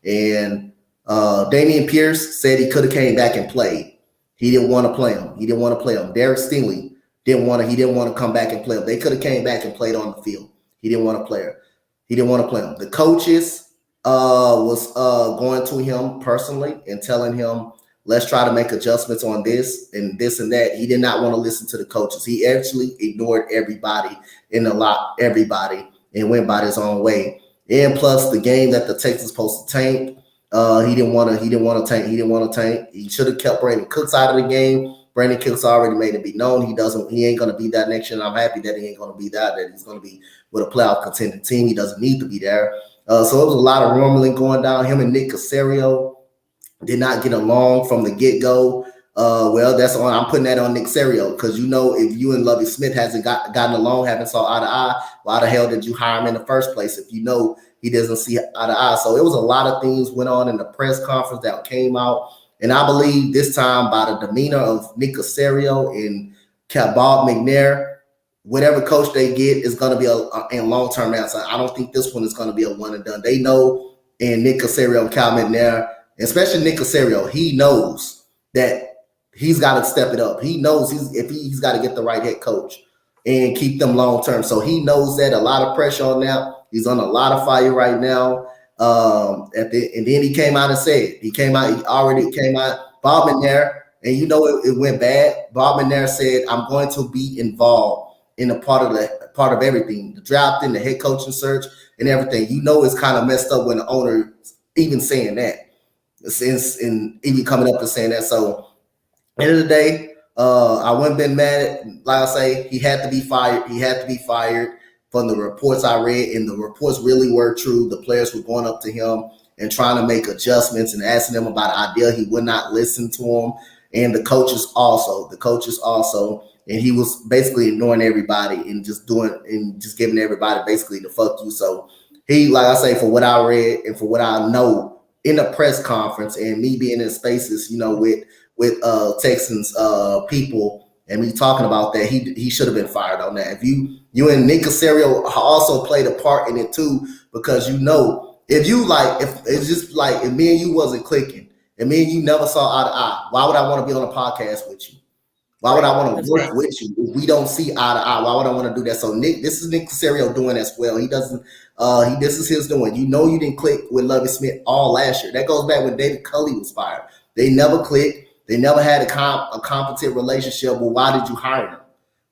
And Dameon Pierce said he could have came back and played. He didn't want to play him. Derek Stingley didn't want to come back and play him. They could have came back and played on the field. He didn't want to play her. He didn't want to play him. The coaches was going to him personally and telling him, let's try to make adjustments on this and this and that. He did not want to listen to the coaches. He actually ignored everybody and went by his own way. And plus the game that the Texans supposed to tank, he didn't want to tank. He should have kept Brandon Cooks out of the game. Brandon Cooks already made it be known he ain't going to be that next year. And I'm happy that he ain't going to be that he's going to be with a playoff contending team. He doesn't need to be there. So it was a lot of rumbling going down. Him and Nick Caserio did not get along from the get-go. I'm putting that on Nick Caserio because if you and Lovie Smith hasn't gotten along, haven't saw eye to eye, why the hell did you hire him in the first place if you know he doesn't see eye to eye? So it was a lot of things went on in the press conference that came out, and I believe this time by the demeanor of Nick Caserio and Bob McNair, whatever coach they get is going to be a long-term answer. I don't think this one is going to be a one and done. They know, and Nick Caserio and Cal McNair, especially Nick Caserio, he knows that he's got to step it up. He knows he's got to get the right head coach and keep them long term. So he knows that a lot of pressure on that. He's on a lot of fire right now. And then he came out and said he already came out. Bob McNair, and it went bad. Bob McNair said, "I'm going to be involved in a part of everything, the draft and the head coaching search and everything." It's kind of messed up when the owner even saying that. And even coming up and saying that. So end of the day, I wouldn't been mad. Like I say, he had to be fired. He had to be fired from the reports I read, and the reports really were true. The players were going up to him and trying to make adjustments and asking him about an idea. He would not listen to him. And the coaches also. And he was basically ignoring everybody and just giving everybody basically the fuck you. So he, like I say, for what I read and for what I know, in the press conference and me being in spaces, with Texans people and me talking about that, he should have been fired on that. If you and Nick Caserio also played a part in it too, because if it's just like if me and you wasn't clicking and me and you never saw eye to eye, why would I want to be on a podcast with you? Why would I want to work with you if we don't see eye to eye? Why would I want to do that? So this is Nick Caserio doing as well. He doesn't. This is his doing. You didn't click with Lovie Smith all last year. That goes back when David Culley was fired. They never clicked. They never had a competent relationship. Well, why did you hire him?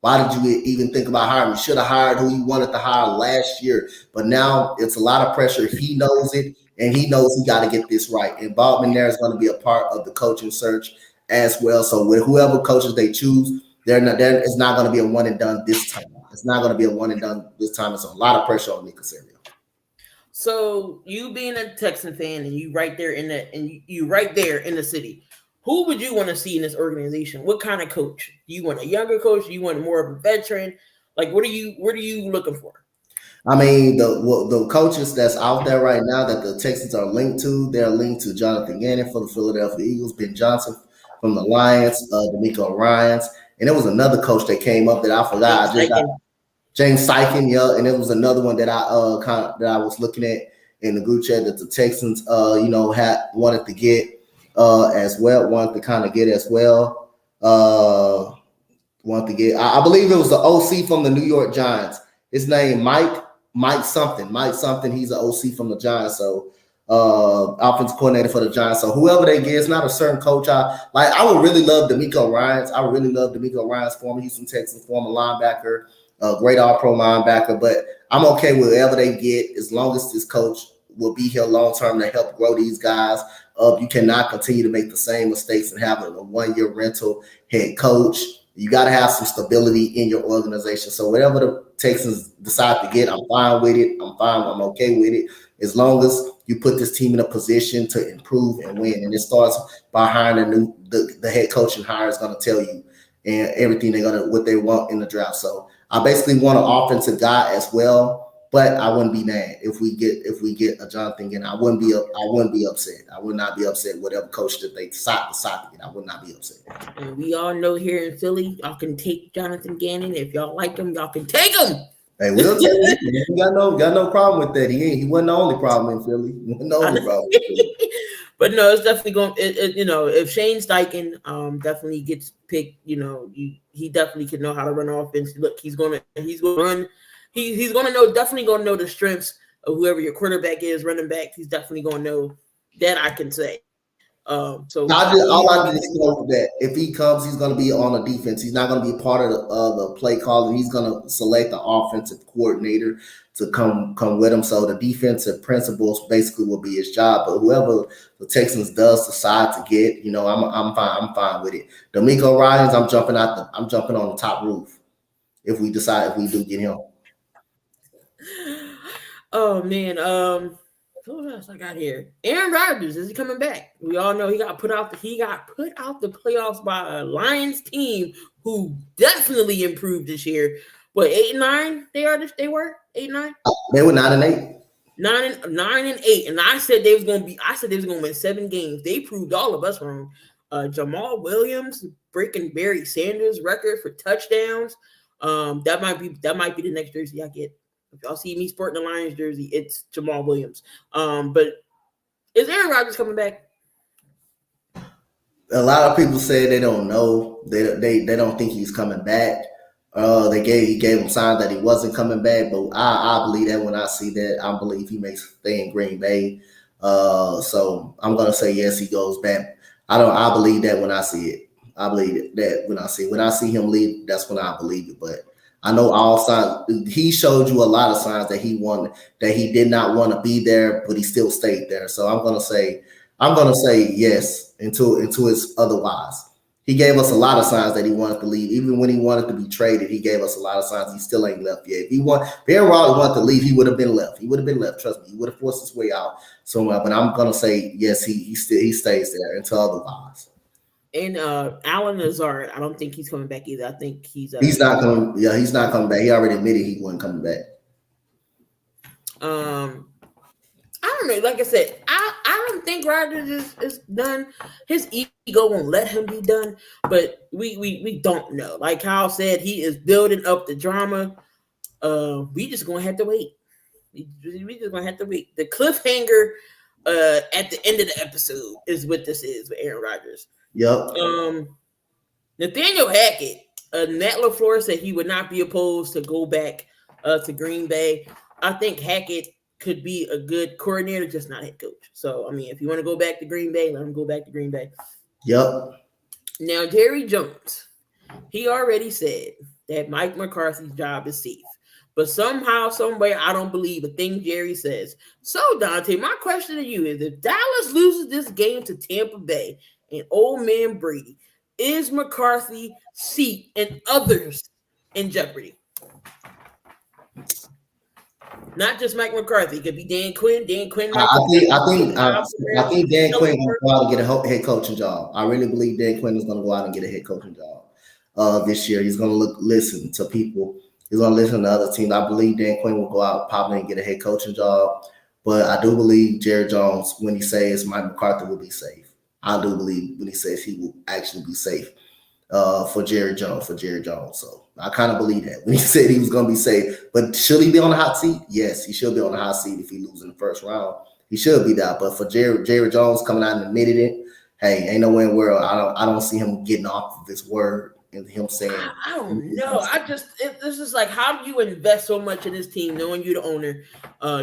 Why did you even think about hiring him? You should have hired who you wanted to hire last year. But now it's a lot of pressure. He knows it, and he knows he got to get this right. And Bob McNair is going to be a part of the coaching search as well. So with whoever coaches they choose, it's not going to be a one and done this time. It's not going to be a one and done this time. It's a lot of pressure on Nick Caserio. So you being a Texan fan and you right there in the city, who would you want to see in this organization? What kind of coach? Do you want a younger coach? Do you want more of a veteran? Like, what are you looking for? I mean, the coaches that's out there right now that the Texans are linked to, they're linked to Jonathan Gannon for the Philadelphia Eagles, Ben Johnson from the Lions, D'Amico Ryans, and there was another coach that came up that I forgot. James Steichen, yeah, and it was another one that I was looking at in the group chat that the Texans wanted to get as well, wanted to kind of get as well. Wanted to get, I believe it was the OC from the New York Giants. His name Mike something. He's an OC from the Giants. So offensive coordinator for the Giants. So whoever they get, it's not a certain coach. I would really love D'Amico Ryans. I really love D'Amico Ryans, former Houston Texans, former linebacker, great all-pro linebacker. But I'm okay with whoever they get as long as this coach will be here long-term to help grow these guys up. You cannot continue to make the same mistakes and have a one-year rental head coach. You got to have some stability in your organization. So whatever the Texans decide to get, I'm fine with it. I'm okay with it. As long as you put this team in a position to improve and win. And it starts by hiring the head coach and hire is going to tell you and everything what they want in the draft. So I basically want an offensive guy as well. But I wouldn't be mad if we get a Jonathan Gannon. I wouldn't be upset. I would not be upset whatever coach that they decide to get. I would not be upset. And we all know here in Philly, y'all can take Jonathan Gannon. If y'all like him, y'all can take him. Hey, we'll take him. We got no problem with that. He wasn't the only problem in Philly. He wasn't the only problem. But no, it's definitely going. If Shane Steichen definitely gets picked, he definitely can know how to run offense. Look, he's going to run. He's going to know, definitely going to know the strengths of whoever your quarterback is, running back. He's definitely going to know that, I can say. So all I just know that if he comes, he's going to be on the defense. He's not going to be a part of the play calling. He's going to select the offensive coordinator to come with him. So the defensive principles basically will be his job. But whoever the Texans does decide to get, I'm fine. I'm fine with it. D'Amico Ryans, I'm jumping on the top roof if we do get him. Oh man, who else I got here? Aaron Rodgers, is he coming back? We all know he got put out the playoffs by a Lions team who definitely improved this year. What, 8-9? They were 8-9. They were 9-8. 9-8, and I said they was gonna win 7 games. They proved all of us wrong. Jamal Williams breaking Barry Sanders' record for touchdowns. That might be the next jersey I get. If y'all see me sporting the Lions jersey, it's Jamal Williams. But is Aaron Rodgers coming back? A lot of people say they don't know. They don't think he's coming back. He gave him signs that he wasn't coming back, but I believe that when I see that. I believe he makes a stay in Green Bay. So I'm gonna say yes, he goes back. I believe that when I see it. I believe that when I see him leave, that's when I believe it. But I know all signs. He showed you a lot of signs that he did not want to be there, but he still stayed there. So I'm gonna say yes until it's otherwise. He gave us a lot of signs that he wanted to leave. Even when he wanted to be traded, he gave us a lot of signs he still ain't left yet. If Aaron Rodgers wanted to leave, he would have been left. He would have been left. Trust me, he would have forced his way out somewhere. But I'm gonna say yes, he stays there until otherwise. And Alan Lazard, I don't think he's coming back either. I think he's not coming. Yeah, he's not coming back. He already admitted he wasn't coming back. I don't know. Like I said, I don't think Rodgers is done. His ego won't let him be done, but we don't know. Like Kyle said, he is building up the drama. We just gonna have to wait. We just gonna have to wait. The cliffhanger at the end of the episode is what this is with Aaron Rodgers. Yep. Nathaniel Hackett, Matt LaFleur said he would not be opposed to go back to Green Bay. I think Hackett could be a good coordinator, just not head coach. So, I mean, if you want to go back to Green Bay, let him go back to Green Bay. Yep. Now, Jerry Jones, he already said that Mike McCarthy's job is safe. But somehow, someway, I don't believe a thing Jerry says. So, Dante, my question to you is, if Dallas loses this game to Tampa Bay and old man Brady, is McCarthy's seat and others in jeopardy? Not just Mike McCarthy. It could be Dan Quinn. Dan Quinn. I think Dan Quinn going to go out and get a head coaching job. I really believe Dan Quinn is going to go out and get a head coaching job this year. He's going to listen to people. He's going to listen to other teams. I believe Dan Quinn will go out probably and get a head coaching job. But I do believe Jerry Jones, when he says Mike McCarthy will be safe, I do believe when he says he will actually be safe for Jerry Jones. So I kind of believe that when he said he was going to be safe. But should he be on the hot seat? Yes, he should be on the hot seat if he loses in the first round. He should be that. But for Jerry Jones coming out and admitting it, hey, ain't no way in the world. I don't see him getting off of this word and him saying. I don't know. This is like, how do you invest so much in this team knowing you're the owner?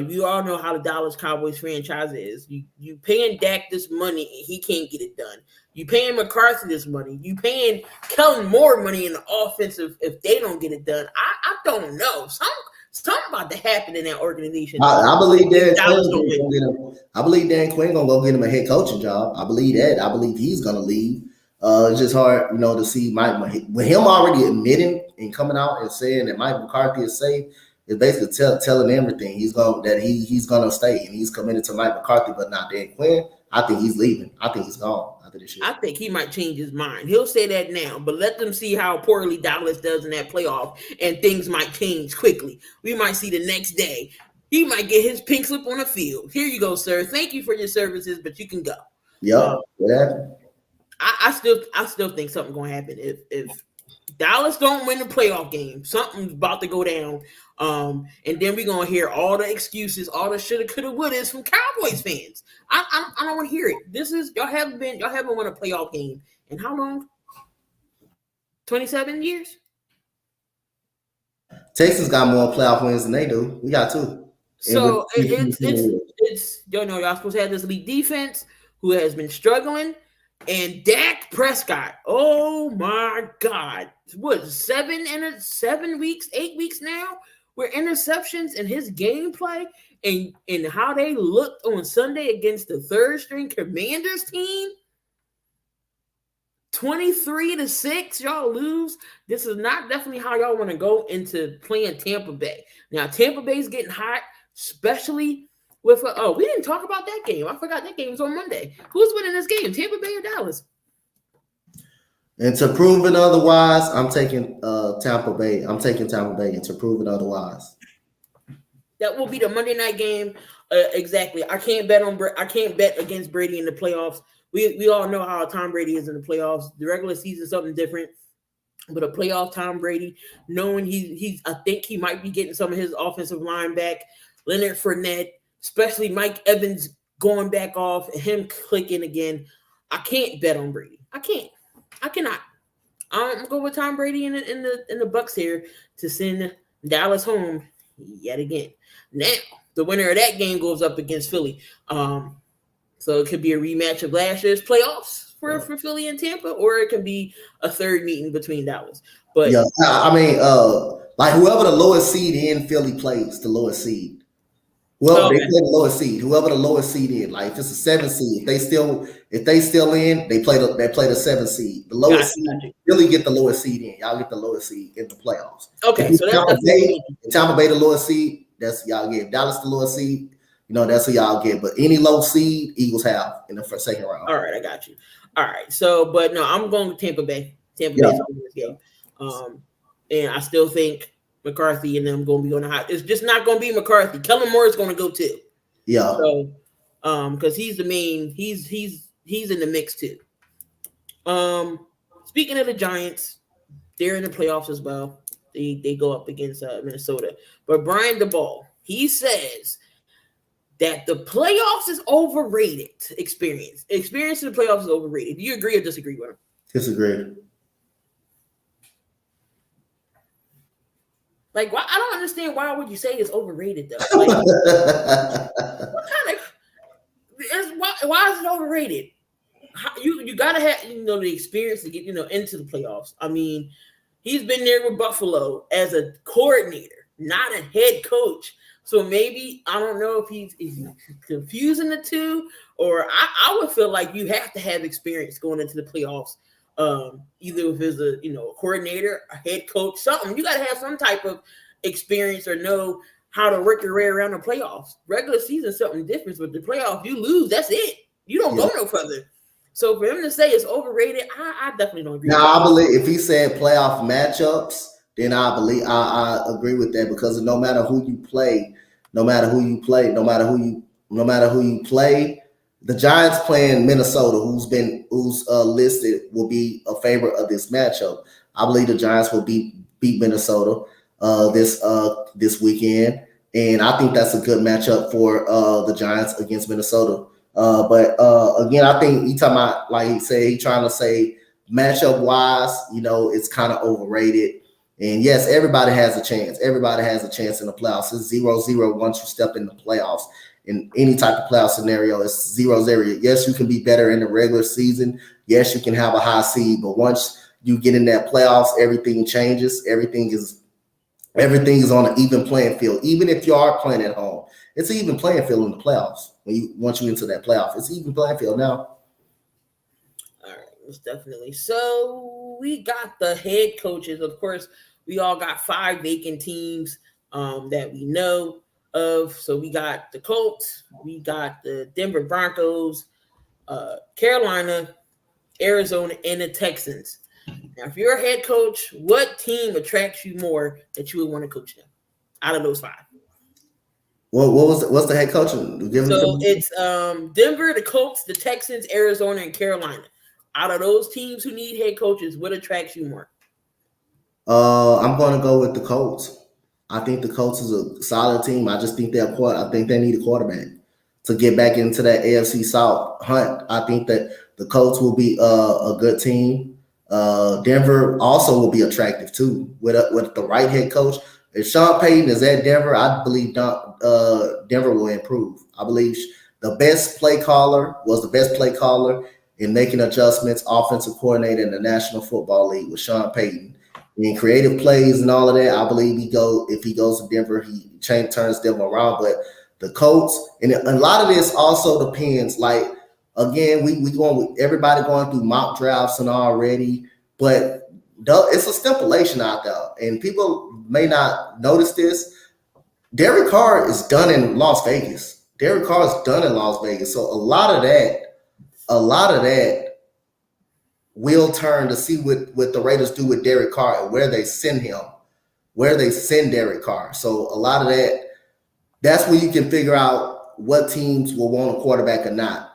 You all know how the Dallas Cowboys franchise is. You paying Dak this money and he can't get it done. You paying McCarthy this money. You paying Kellen more money in the offensive if they don't get it done. I don't know. Something about to happen in that organization. I believe Dan Quinn gonna go get him a head coaching job. I believe that. I believe he's gonna leave. It's just hard, to see Mike with him already admitting and coming out and saying that Mike McCarthy is safe. Is basically telling everything he's gonna stay and he's committed to Mike McCarthy, but not Dan Quinn. I think he's leaving. I think he's gone after this year. I think he might change his mind. He'll say that now, but let them see how poorly Dallas does in that playoff, and things might change quickly. We might see the next day. He might get his pink slip on the field. Here you go, sir. Thank you for your services, but you can go. Yeah, what happened? I still think something's gonna happen if Dallas don't win the playoff game. Something's about to go down. And then we're gonna hear all the excuses, all the shoulda, coulda, wouldas from Cowboys fans. I don't want to hear it. This is y'all haven't won a playoff game in how long? 27 years. Texans got more playoff wins than they do. We got 2. So it's y'all supposed to have this elite defense who has been struggling. And Dak Prescott, oh my God, what 8 weeks now? Where interceptions and his gameplay and how they looked on Sunday against the third string Commanders team. 23-6, y'all lose. This is not definitely how y'all want to go into playing Tampa Bay. Now Tampa Bay's getting hot, especially with we didn't talk about that game. I forgot that game was on Monday. Who's winning this game, Tampa Bay or Dallas? And to prove it otherwise, I'm taking Tampa Bay. I'm taking Tampa Bay. And to prove it otherwise, that will be the Monday night game. Exactly. I can't bet against Brady in the playoffs. We all know how Tom Brady is in the playoffs. The regular season is something different, but a playoff Tom Brady, knowing I think he might be getting some of his offensive line back. Leonard Fournette, especially Mike Evans going back off and him clicking again. I can't bet on Brady. I cannot. I'm gonna go with Tom Brady in the Bucs here to send Dallas home yet again. Now the winner of that game goes up against Philly. So it could be a rematch of last year's playoffs for Philly and Tampa, or it can be a third meeting between Dallas. But yeah, I mean, like whoever the lowest seed in Philly plays, the lowest seed. Well, they play the lowest seed. Whoever the lowest seed in, like if it's a 7 seed, if they still in, they play the 7 seed. The lowest seed really get the lowest seed in. Y'all get the lowest seed in the playoffs. Okay, so that's Tampa Bay the lowest seed. That's y'all get. Dallas the lowest seed. That's who y'all get. But any low seed, Eagles have in the second round. All right, I got you. All right, so but no, I'm going with Tampa Bay. Tampa Bay's winning this game. And I still think McCarthy and them going to be on the hot. It's just not going to be McCarthy. Kellen Moore is going to go too. Yeah. So, because he's the main, he's in the mix too. Speaking of the Giants, they're in the playoffs as well. They go up against Minnesota. But Brian DeBall, he says that the playoffs is overrated. Experience in the playoffs is overrated. Do you agree or disagree with him? Disagree. Like, why? I don't understand. Why would you say it's overrated though? Like, what kind of? Why is it overrated? You gotta have the experience to get into the playoffs. I mean, he's been there with Buffalo as a coordinator, not a head coach. So maybe I don't know if he's confusing the two, or I would feel like you have to have experience going into the playoffs. Either if it's a coordinator, a head coach, something. You got to have some type of experience or know how to work your way around the playoffs. Regular season is something different, but the playoffs, you lose, that's it. You don't go no further. So for him to say it's overrated, I definitely don't agree. Now I believe if he said playoff matchups, then I agree with that, because no matter who you play, the Giants playing Minnesota, who's listed, will be a favorite of this matchup. I believe the Giants will beat Minnesota this weekend, and I think that's a good matchup for the Giants against Minnesota. But again, I think he talking about, like he said, he trying to say matchup wise, it's kind of overrated. And yes, everybody has a chance. Everybody has a chance in the playoffs. It's 0-0 once you step in the playoffs. In any type of playoff scenario, it's 0-0. Yes, you can be better in the regular season. Yes, you can have a high seed, but once you get in that playoffs, everything changes. Everything is on an even playing field. Even if you are playing at home, it's an even playing field in the playoffs. Once you into that playoff, it's an even playing field now. All right, most definitely. So we got the head coaches. Of course, we all got 5 vacant teams that we know of. So we got the Colts, we got the Denver Broncos, Carolina, Arizona, and the Texans. Now, if you're a head coach, what team attracts you more that you would want to coach them out of those 5? What's the head coach? So it's Denver, the Colts, the Texans, Arizona, and Carolina. Out of those teams who need head coaches, what attracts you more? I'm going to go with the Colts. I think the Colts is a solid team. I just think I think they need a quarterback to get back into that AFC South hunt. I think that the Colts will be a good team. Denver also will be attractive too with the right head coach. If Sean Payton is at Denver, I believe Denver will improve. I believe the best play caller in making adjustments, offensive coordinator in the National Football League with Sean Payton. In creative plays and all of that, I believe if he goes to Denver, he turns Denver around. But the Colts, and a lot of this also depends. Like, again, we going with everybody going through mock drafts and already, but it's a stipulation out there, and people may not notice this. Derek Carr is done in Las Vegas. So a lot of that will turn to see what the Raiders do with Derek Carr and where they send Derek Carr. So a lot of that's where you can figure out what teams will want a quarterback or not.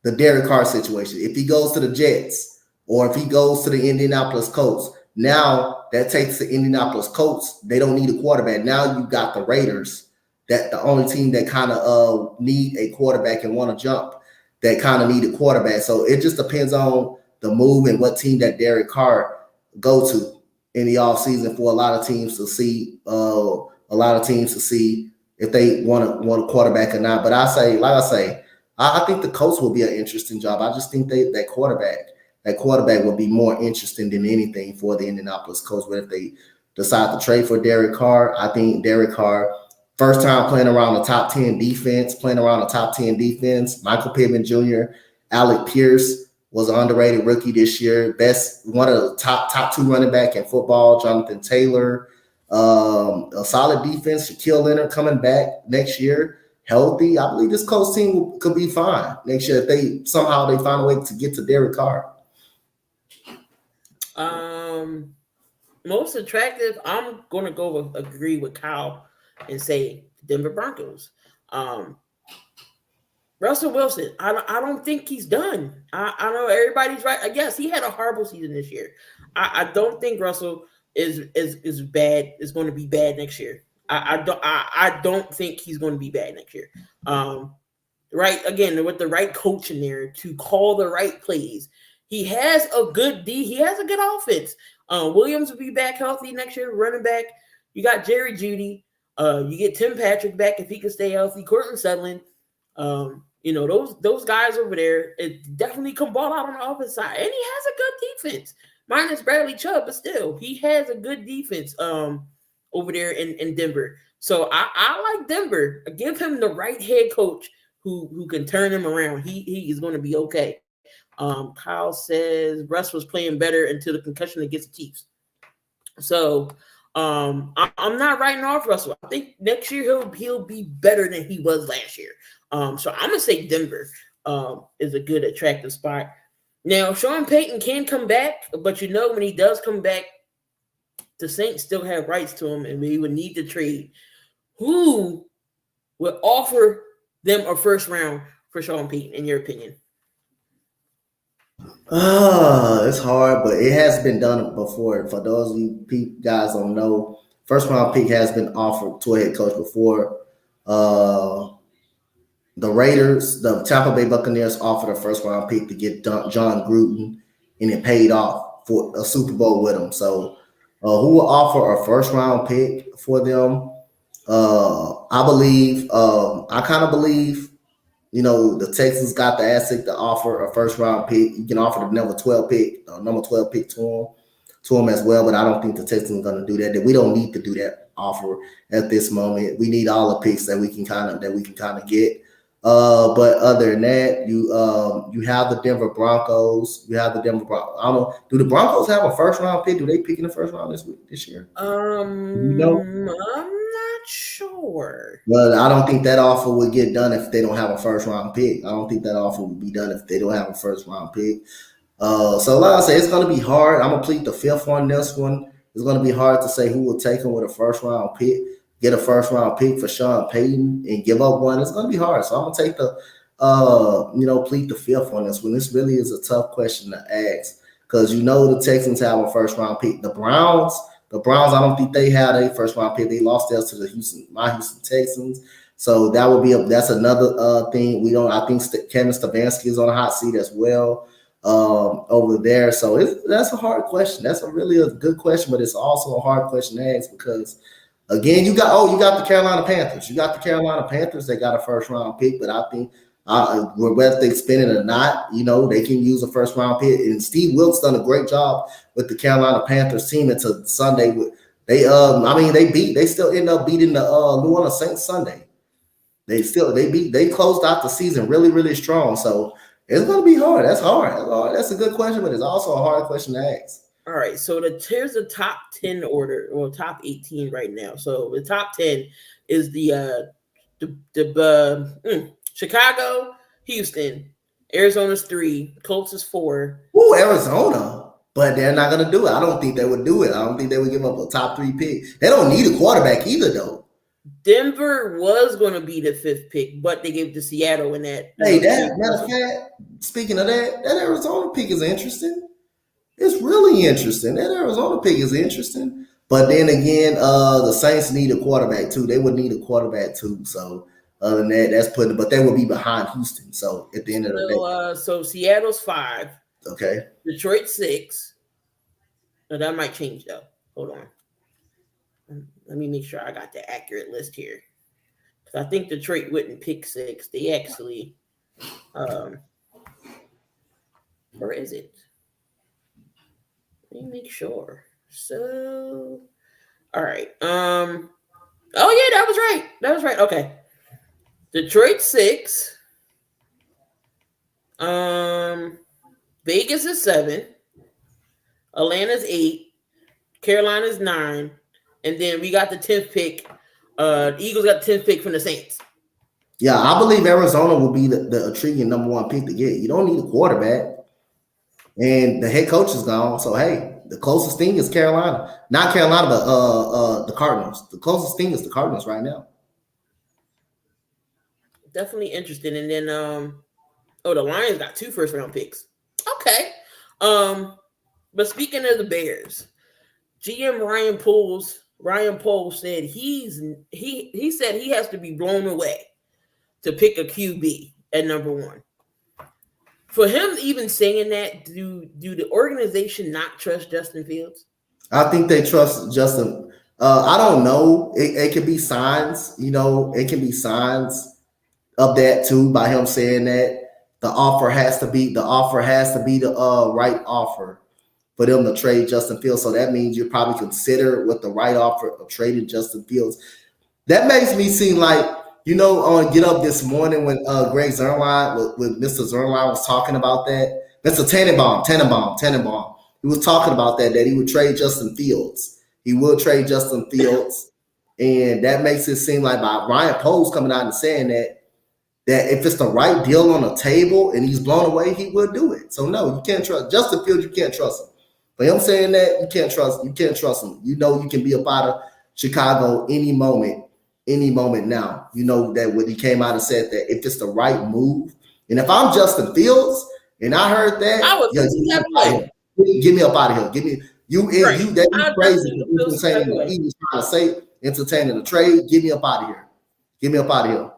The Derek Carr situation. If he goes to the Jets or if he goes to the Indianapolis Colts, now that takes the Indianapolis Colts. They don't need a quarterback. Now you've got the Raiders, that the only team that kind of need a quarterback and want to jump, that kind of need a quarterback. So it just depends on the move and what team that Derek Carr go to in the offseason for a lot of teams to see if they want a quarterback or not. But I think the Colts will be an interesting job. I just think that quarterback will be more interesting than anything for the Indianapolis Colts. But if they decide to trade for Derek Carr, I think Derek Carr, first time playing around the top 10 defense, Michael Pittman Jr., Alec Pierce was an underrated rookie this year. One of the top 2 running back in football, Jonathan Taylor. A solid defense. Shaquille Leonard coming back next year, healthy. I believe this Colts team could be fine next year if they find a way to get to Derek Carr. Most attractive, I'm going to agree with Kyle and say Denver Broncos. Russell Wilson, I don't think he's done. I know everybody's right. I guess he had a horrible season this year. I don't think Russell is bad. Is going to be bad next year. I don't think he's going to be bad next year. Right, again, with the right coach in there to call the right plays. He has a good He has a good offense. Williams will be back healthy next year. Running back, you got Jerry Jeudy. You get Tim Patrick back if he can stay healthy. Cortland Sutherland. Those guys over there, it definitely can ball out on the offense side, and he has a good defense. Minus Bradley Chubb, but still, he has a good defense over there in Denver. So I like Denver. Give him the right head coach who can turn him around. He is going to be okay. Kyle says Russ was playing better until the concussion against the Chiefs. So I'm not writing off Russell. I think next year he'll be better than he was last year. So I'm gonna say Denver is a good attractive spot. Now Sean Payton can come back, but when he does come back, the Saints still have rights to him, and we would need to trade. Who would offer them a first round for Sean Payton, in your opinion? It's hard, but it has been done before. For those of you guys don't know, first round pick has been offered to a head coach before. The Raiders, the Tampa Bay Buccaneers offered a first round pick to get John Gruden, and it paid off for a Super Bowl with him. So who will offer a first round pick for them? I kind of believe, the Texans got the asset to offer a first round pick. You can offer the number 12 pick to him as well, but I don't think the Texans are going to do that. We don't need to do that offer at this moment. We need all the picks that we can kind of get. But other than that, you have the Denver Broncos. I don't know. Do the Broncos have a first round pick? Do they pick in the first round this year? I'm not sure. Well, I don't think that offer would get done if they don't have a first round pick. I don't think that offer would be done if they don't have a first round pick. So like I say, it's going to be hard. I'm going to plead the fifth on this one. It's going to be hard to say who will take him with a first round pick. Get a first round pick for Sean Payton and give up one. It's going to be hard. So I'm going to take plead the fifth on this one. This really is a tough question to ask because the Texans have a first round pick. The Browns, I don't think they had a first round pick. They lost theirs to my Houston Texans. So that's another thing. I think Kevin Stefanski is on a hot seat as well over there. So that's a hard question. That's really a good question, but it's also a hard question to ask because, again, you got the Carolina Panthers. You got the Carolina Panthers. They got a first round pick, but I think whether they spend it or not, they can use a first round pick. And Steve Wilkes done a great job with the Carolina Panthers team until Sunday. They still end up beating the New Orleans Saints Sunday. They closed out the season really, really strong. So it's going to be hard. That's hard. That's a good question, but it's also a hard question to ask. All right, so here's the top 10 order, or top 18 right now. So the top 10 is the Chicago, Houston, Arizona's 3, Colts is 4. Ooh, Arizona, but they're not going to do it. I don't think they would do it. I don't think they would give up a top 3 pick. They don't need a quarterback either, though. Denver was going to be the 5th pick, but they gave it to Seattle in that. Matter of fact, speaking of that Arizona pick is interesting. It's really interesting. That Arizona pick is interesting. But then again, the Saints need a quarterback too. They would need a quarterback too. So other than that, but they would be behind Houston. So at the end of the day. So Seattle's 5. Okay. Detroit 6. No, that might change though. Hold on. Let me make sure I got the accurate list here. Because I think Detroit wouldn't pick 6. They actually where is it? Let me make sure. So, all right. Oh yeah, that was right. Okay. Detroit 6. Vegas is 7. Atlanta's 8. Carolina's 9. And then we got the 10th pick. The Eagles got the 10th pick from the Saints. Yeah, I believe Arizona will be the intriguing number 1 pick to get. You don't need a quarterback. And the head coach is gone. So, hey, the closest thing is Carolina. Not Carolina, but the Cardinals. The closest thing is the Cardinals right now. Definitely interested. And then, the Lions got 2 first-round picks. Okay. But speaking of the Bears, GM Ryan Poles said he said he has to be blown away to pick a QB at number 1. For him even saying that, do the organization not trust Justin Fields? I think they trust Justin. I don't know. It could be signs, it can be signs of that too by him saying that the offer has to be the right offer for them to trade Justin Fields. So that means you probably consider with the right offer of trading Justin Fields. That makes me seem like, on Get Up this morning when Greg Zerline, with Mr. Zerline was talking about that. Mr. Tannenbaum. He was talking about that he would trade Justin Fields He will trade Justin Fields. And that makes it seem like by Ryan Poles coming out and saying that if it's the right deal on the table and he's blown away, he will do it. So no, you can't trust Justin Fields. You can't trust him. But him saying that, you can't trust him. You know you can be a part of Chicago any moment now. You know that when he came out and said that if it's the right move, and if I'm Justin Fields and I heard that, I was get me up out of here. Give me that crazy. He was trying to say entertaining the trade. Get me up out of here. Get me up out of here.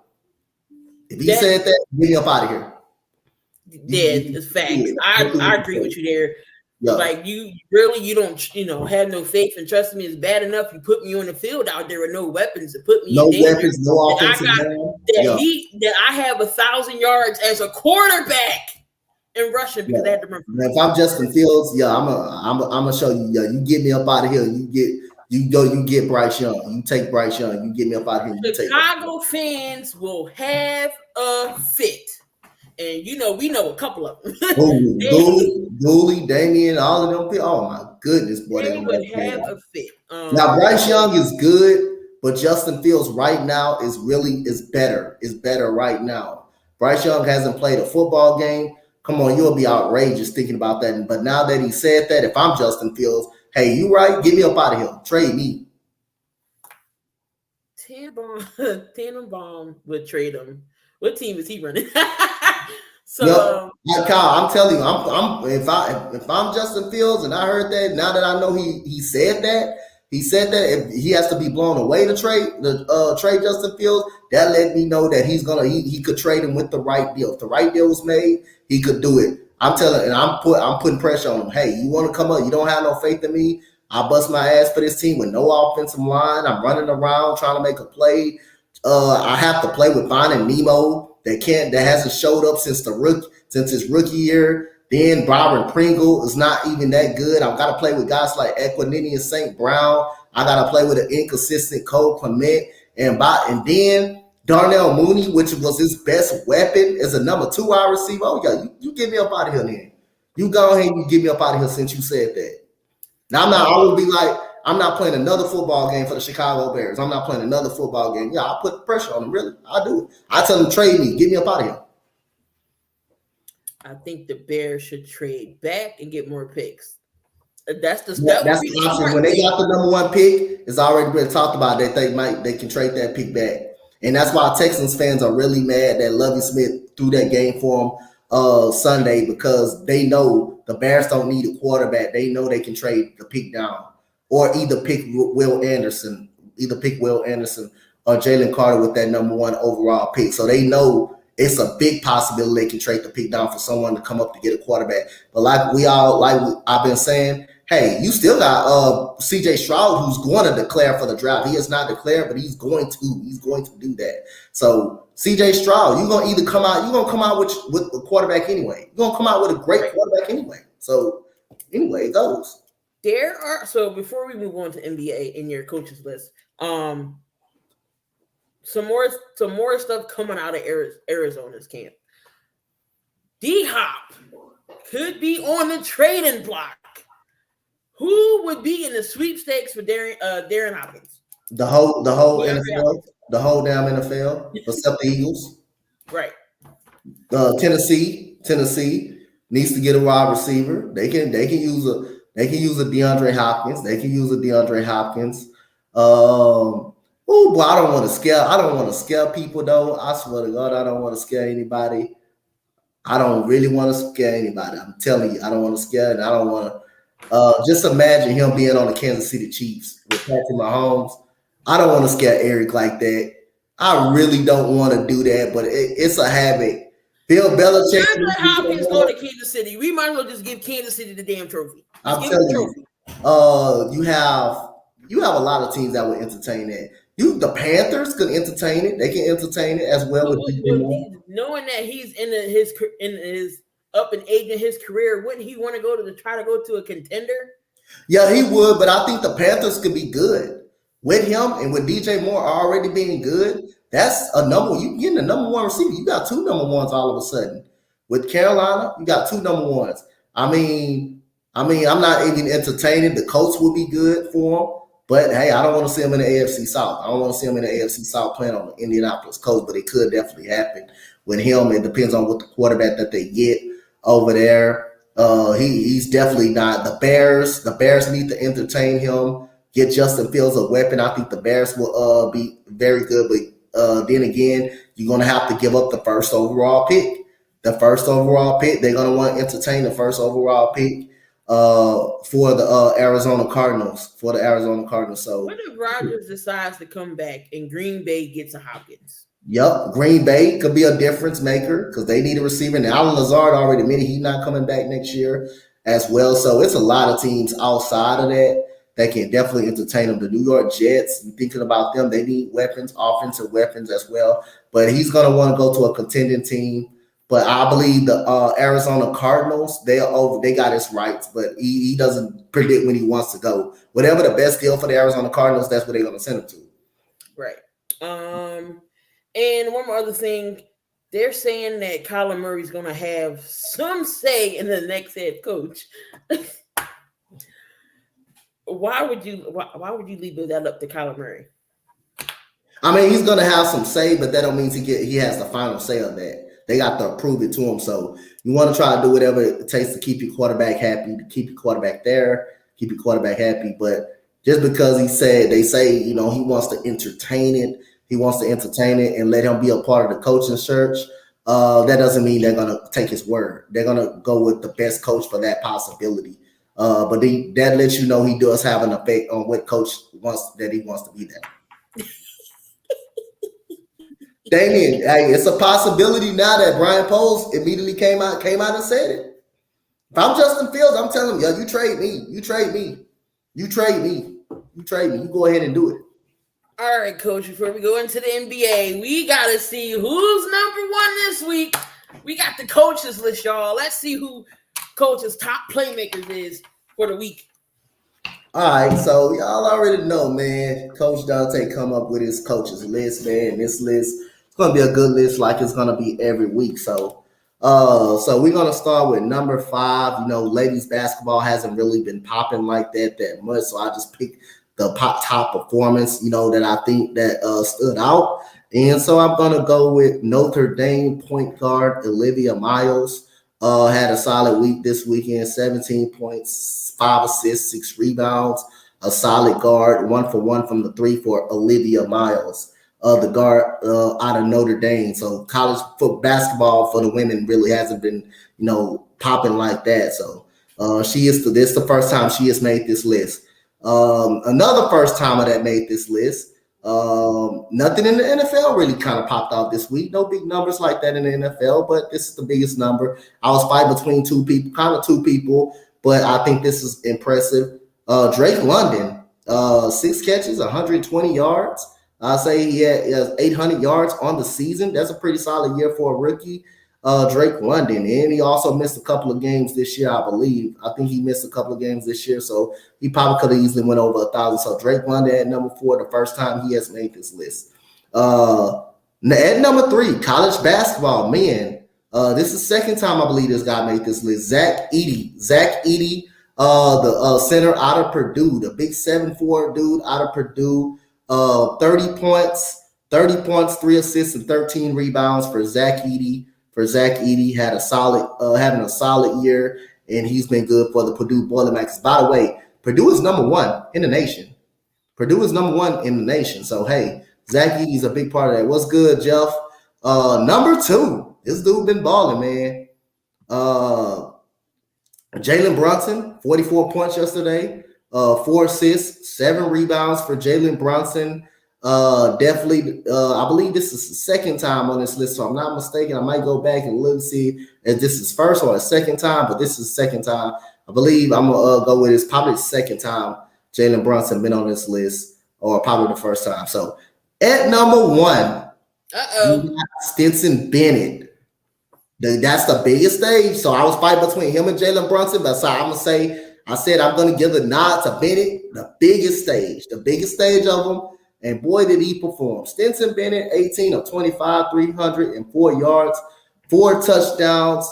If he said that, get me up out of here. Yeah, it's facts. I agree with you there. Yeah. Like you don't have no faith and trust me. It's bad enough you put me on the field out there with no weapons to put me in danger. Weapons, no offensive that I have 1,000 yards as a quarterback in rushing because I had to run. If I'm Justin Fields, I'm gonna show you. Yeah, you get me up out of here. You get Bryce Young. You take Bryce Young. You get me up out of here. Chicago fans will have a fit. And we know a couple of them. Dooley, Damian, all of them people. Oh my goodness, boy! They would have a fit. Now Bryce Young is good, but Justin Fields right now is better. Is better right now. Bryce Young hasn't played a football game. Come on, you'll be outrageous thinking about that. But now that he said that, if I'm Justin Fields, hey, you right? Get me up out of here. Trade me. Tannenbaum would trade him. What team is he running? Kyle, I'm telling you, if I'm Justin Fields and I heard that, now that I know he said that if he has to be blown away to trade Justin Fields, that let me know that he could trade him with the right deal. If the right deal was made, he could do it. I'm putting pressure on him. Hey, you want to come up? You don't have no faith in me? I bust my ass for this team with no offensive line. I'm running around trying to make a play. I have to play with Finding Nemo that hasn't showed up since his rookie year. Then Byron Pringle is not even that good. I've got to play with guys like Equinemius St. Brown. I got to play with an inconsistent Cole Clement. And then Darnell Mooney, which was his best weapon as a number 2 wide receiver. Oh, yeah, you get me up out of here then. You go ahead and you get me up out of here since you said that. Now, I would be like, I'm not playing another football game for the Chicago Bears. I'm not playing another football game. Yeah, I put pressure on them, really. I do it. I tell them, trade me. Get me up out of here. I think the Bears should trade back and get more picks. That's the stuff. That's the option. When they got the number 1 pick, it's already been talked about that they can trade that pick back. And that's why Texans fans are really mad that Lovie Smith threw that game for them Sunday, because they know the Bears don't need a quarterback. They know they can trade the pick down. Or either pick Will Anderson or Jalen Carter with that number 1 overall pick. So they know it's a big possibility they can trade the pick down for someone to come up to get a quarterback. But like I've been saying, hey, you still got CJ Stroud, who's going to declare for the draft. He has not declared, but he's going to do that. So CJ Stroud, you're gonna come out with a quarterback anyway. You're gonna come out with a great quarterback anyway. So anyway, it goes. So before we move on to NBA in your coaches list, some more stuff coming out of Arizona's camp. D-Hop could be on the trading block. Who would be in the sweepstakes for Darren Hopkins? The whole NFL, the whole damn NFL, except the Eagles. Right. Tennessee needs to get a wide receiver. They can use a DeAndre Hopkins. Oh boy, I don't want to scare people though. I swear to God, I don't want to scare anybody. I don't really want to scare anybody. I'm telling you, I don't want to scare, and I don't want to. Just imagine him being on the Kansas City Chiefs with Patrick Mahomes. I don't want to scare Eric like that. I really don't want to do that, but it's a habit. Bill Belichick. Let Hopkins go to Kansas City. We might as well just give Kansas City the damn trophy. I'm telling you, you have a lot of teams that would entertain that. The Panthers could entertain it. They can entertain it as well. Knowing that he's in his up in age in his career, wouldn't he want to try to go to a contender? Yeah, he would, but I think the Panthers could be good with him and with DJ Moore already being good. That's a number. You getting the number 1 receiver. You got 2 number 1s all of a sudden. With Carolina, you got 2 number 1s. I mean, I'm not even entertaining. The Colts would be good for him. But hey, I don't want to see him in the AFC South. I don't want to see him in the AFC South playing on the Indianapolis Colts, but it could definitely happen with him. It depends on what the quarterback that they get over there. He's definitely not. The Bears need to entertain him. Get Justin Fields a weapon. I think the Bears will be very good, but then again, you're going to have to give up the first overall pick. The first overall pick, they're going to want to entertain the first overall pick for the Arizona Cardinals. So what if Rodgers decides to come back and Green Bay gets a Hopkins? Yep, Green Bay could be a difference maker because they need a receiver. And Alan Lazard already admitted he's not coming back next year as well. So it's a lot of teams outside of that can definitely entertain them. The New York Jets, thinking about them, they need weapons, offensive weapons as well. But he's going to want to go to a contending team. But I believe the Arizona Cardinals, they got his rights, but he doesn't predict when he wants to go. Whatever the best deal for the Arizona Cardinals, that's what they're going to send him to. Right. And one more other thing, they're saying that Kyler Murray's going to have some say in the next head coach. Why would you leave that up to Kyler Murray? I mean, he's going to have some say, but that don't mean he has the final say on that. They got to approve it to him. So you want to try to do whatever it takes to keep your quarterback happy, to keep your quarterback there, keep your quarterback happy. But just because they say, he wants to entertain it. He wants to entertain it and let him be a part of the coaching search. That doesn't mean they're going to take his word. They're going to go with the best coach for that possibility. But that lets you know he does have an effect on what coach he wants to be there. Damien, hey, it's a possibility now that Brian Poles immediately came out and said it. If I'm Justin Fields, I'm telling him, yo, you trade me. You go ahead and do it. All right, Coach, before we go into the NBA, we got to see who's number one this week. We got the coaches list, y'all. Let's see who Coach's top playmakers is for the week. All right, so y'all already know, man. Coach Donte come up with his coaches list, man. This list, it's going to be a good list like it's going to be every week. So we're going to start with number 5. Ladies basketball hasn't really been popping like that much, so I just picked the top performance, that I think that stood out. And so I'm going to go with Notre Dame point guard Olivia Miles. Had a solid week this weekend, 17 points, 5 assists, 6 rebounds, a solid guard, 1 for 1 from the 3 for Olivia Miles, the guard out of Notre Dame. So college basketball for the women really hasn't been, popping like that. So this is the first time she has made this list. Another first timer that made this list. Nothing in the NFL really kind of popped out this week. No big numbers like that in the NFL, but this is the biggest number. I was fighting between two people, but I think this is impressive. Drake London, 6 catches, 120 yards. I say he has 800 yards on the season. That's a pretty solid year for a rookie. Drake London, and he also missed a couple of games this year, I believe. I think he missed a couple of games this year, so he probably could have easily went over 1,000. So Drake London at number 4, the first time he has made this list. At number 3, college basketball, man. This is the second time I believe this guy made this list. Zach Edey, the center out of Purdue, the big 7'4" dude out of Purdue. 30 points, 3 assists, and 13 rebounds for Zach Edey. Having a solid year, and he's been good for the Purdue Boilermakers. By the way, Purdue is number 1 in the nation. So, hey, Zach Edey's a big part of that. What's good, Jeff? Number 2, this dude been balling, man. Jalen Brunson, 44 points yesterday, 4 assists, 7 rebounds for Jalen Brunson. Definitely, I believe this is the second time on this list, so I'm not mistaken. I might go back and look and see if this is first or a second time, but this is the second time. I believe I'm gonna go with this. Probably the second time Jalen Brunson been on this list, or probably the first time. So at number 1, Stetson Bennett. That's the biggest stage. So I was fighting between him and Jalen Brunson, but so I said I'm gonna give the nod to Bennett, the biggest stage of them. And boy, did he perform. Stetson Bennett, 18 of 25, 304 yards, 4 touchdowns.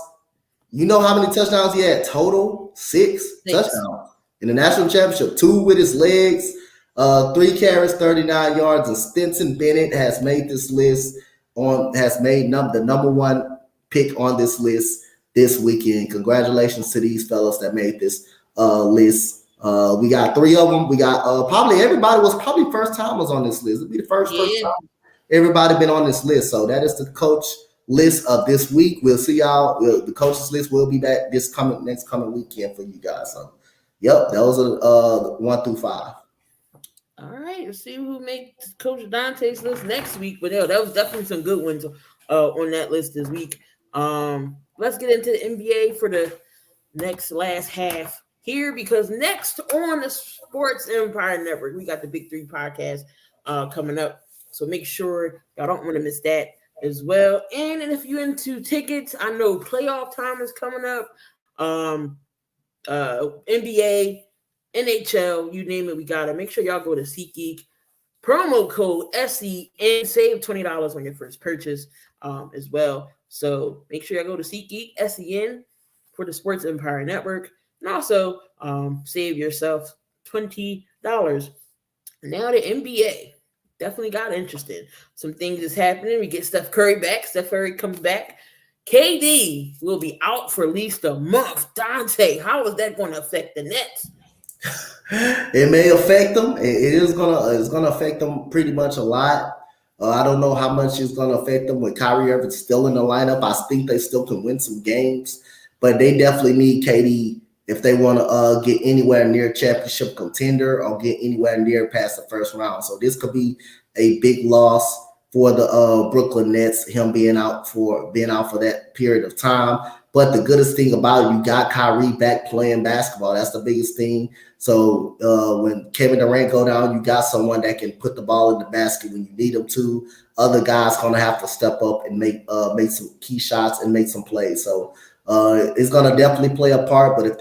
You know how many touchdowns he had total? 6 touchdowns. In the national championship, 2 with his legs. 3 carries, 39 yards, and Stetson Bennett has made this list the number one pick on this list this weekend. Congratulations to these fellas that made this list. We got 3 of them. We got probably everybody was probably first timers on this list. It'll be the first time everybody been on this list. So that is the coach list of this week. We'll see y'all. The coaches list will be back next coming weekend for you guys. So, yep, those are 1 through 5. All right, let's see who makes Coach Donte's list next week. But yeah, that was definitely some good ones on that list this week. Let's get into the NBA for the last half here, because next on the Sports Empire Network, we got the Big 3 podcast coming up. So make sure y'all don't want to miss that as well. And if you're into tickets, I know playoff time is coming up. NBA, NHL, you name it, we got it. Make sure y'all go to SeatGeek, promo code SE, and save $20 on your first purchase as well. So make sure y'all go to SeatGeek, SEN, for the Sports Empire Network, and also save yourself $20. Now the NBA definitely got interested. Some things is happening. We get Steph Curry back. Steph Curry comes back. KD will be out for at least a month. Donte, how is that going to affect the Nets? It may affect them. It's gonna affect them pretty much a lot. I don't know how much it's gonna affect them with Kyrie Irving still in the lineup. I think they still can win some games, but they definitely need KD if they want to get anywhere near championship contender or get anywhere near past the first round. So this could be a big loss for the Brooklyn Nets, him being out for that period of time. But the goodest thing about it, you got Kyrie back playing basketball. That's the biggest thing. So when Kevin Durant go down, you got someone that can put the ball in the basket when you need them to. Other guys going to have to step up and make some key shots and make some plays. So it's going to definitely play a part. Get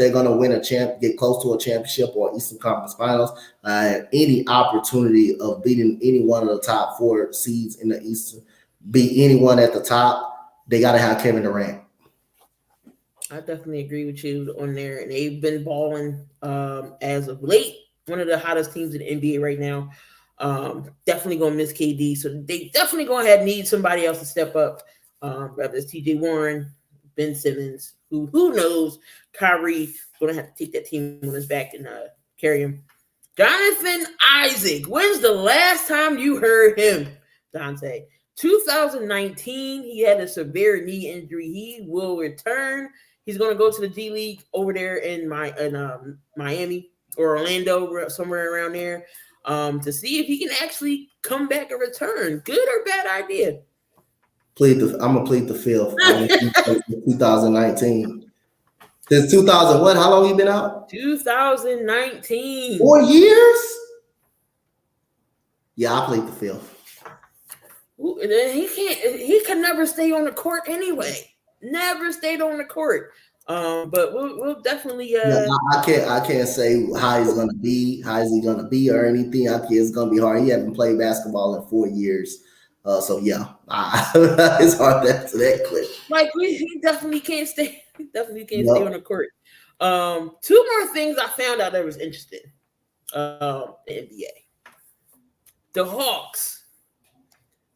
close to a championship or Eastern Conference Finals, any opportunity of beating any one of the top 4 seeds in the Eastern, beat anyone at the top, they got to have Kevin Durant. I definitely agree with you on there. And they've been balling as of late. One of the hottest teams in the NBA right now. Definitely going to miss KD. So they definitely going to need somebody else to step up. Whether it's TJ Warren, Ben Simmons, who knows. Kyrie going to have to take that team on his back and carry him. Jonathan Isaac. When's the last time you heard him, Donte? 2019, he had a severe knee injury. He will return. He's going to go to the G League over there in Miami or Orlando, somewhere around there, to see if he can actually come back and return. Good or bad idea? I'm going to plead the fifth. 2019. Since 2000, what? How long you been out? 2019. 4 years? Yeah, I plead the fifth. He can never stay on the court anyway. Never stayed on the court. But we'll definitely I can't say how he's gonna be, or anything. It's gonna be hard. He hasn't played basketball in 4 years. So yeah, it's hard to answer that question. Like he definitely can't stay. He definitely can't stay on the court. 2 more things I found out that was interesting. The NBA. The Hawks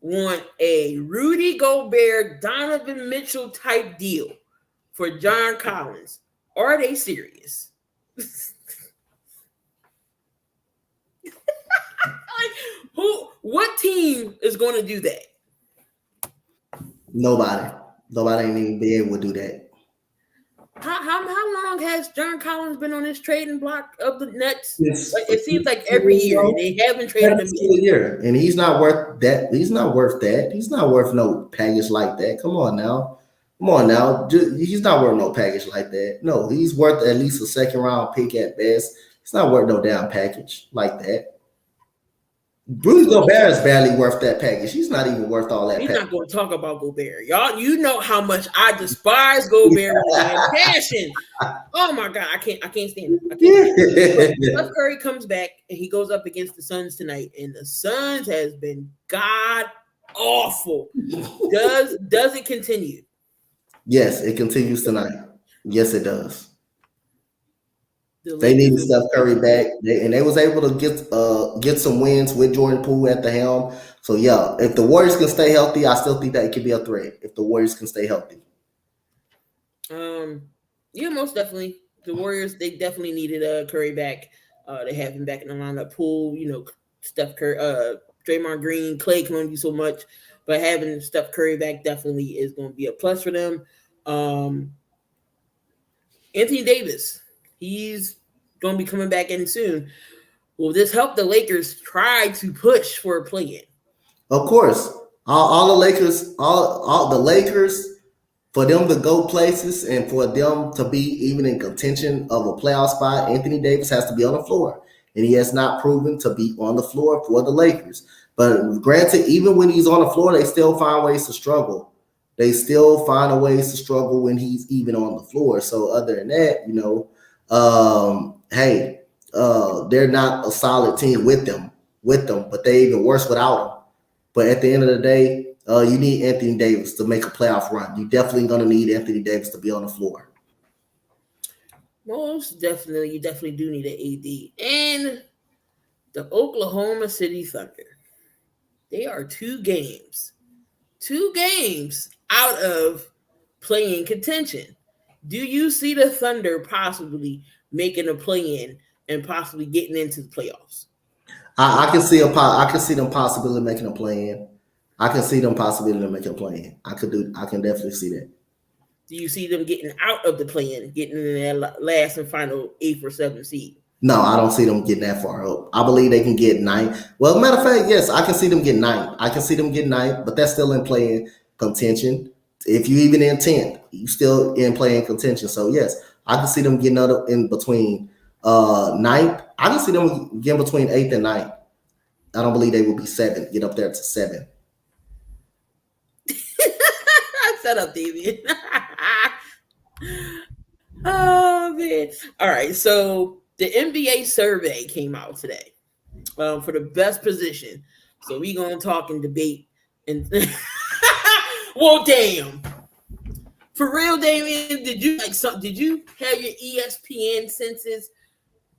want a Rudy Gobert, Donovan Mitchell type deal for John Collins. Are they serious? What team is going to do that? Nobody ain't even be able to do that. How long has John Collins been on this trading block of the Nets? It seems like every year they haven't traded him a year, and he's not worth that. He's not worth that. He's not worth no package like that. Come on now. He's not worth no package like that. No, he's worth at least a second round pick at best. He's not worth no damn package like that. Rudy Gobert is barely worth that package. He's not even worth all that. He's not going to talk about Gobert, y'all. You know how much I despise Gobert with passion. Oh my God, I can't stand it. Steph Curry comes back and he goes up against the Suns tonight, and the Suns has been god awful. Does it continue? Yes, it continues tonight. Yes, it does. They needed Steph Curry back, and they was able to get some wins with Jordan Poole at the helm. So yeah, if the Warriors can stay healthy, I still think that it could be a threat. If the Warriors can stay healthy, yeah, most definitely. The Warriors, they definitely needed Curry back. They have him back in the lineup. Poole, Steph Curry, Draymond Green, Clay can only do so much, but having Steph Curry back definitely is going to be a plus for them. Anthony Davis, he's going to be coming back in soon. Will this help the Lakers try to push for a play-in? Of course, all the Lakers, all the Lakers, for them to go places and for them to be even in contention of a playoff spot, Anthony Davis has to be on the floor, and he has not proven to be on the floor for the Lakers. But granted, even when he's on the floor, they still find ways to struggle. They still find ways to struggle when he's even on the floor. So other than that, they're not a solid team with them, but they even worse without him. But at the end of the day, you need Anthony Davis to make a playoff run. You're definitely going to need Anthony Davis to be on the floor. Most definitely, you definitely do need an AD. And the Oklahoma City Thunder, they are 2 games out of play-in contention. Do you see the Thunder possibly making a play-in and possibly getting into the playoffs? I can see them possibly making a play-in. I can see them possibly making a play-in. I can definitely see that. Do you see them getting out of the play-in, getting in that last and final 8th or 7th seed? No, I don't see them getting that far up. I believe they can get 9th. Well, matter of fact, yes, I can see them getting 9th. I can see them getting 9th, but that's still in play-in contention. If you even in 10th, you still in play-in contention. So yes, I can see them getting up in between 9th. I can see them getting between 8th and 9th. I don't believe they will be 7th. Get up there to 7th. Shut up, David. Oh man! All right, so the NBA survey came out today for the best position. So we gonna talk and debate and. Well, damn. For real, Damien, did you have your ESPN senses?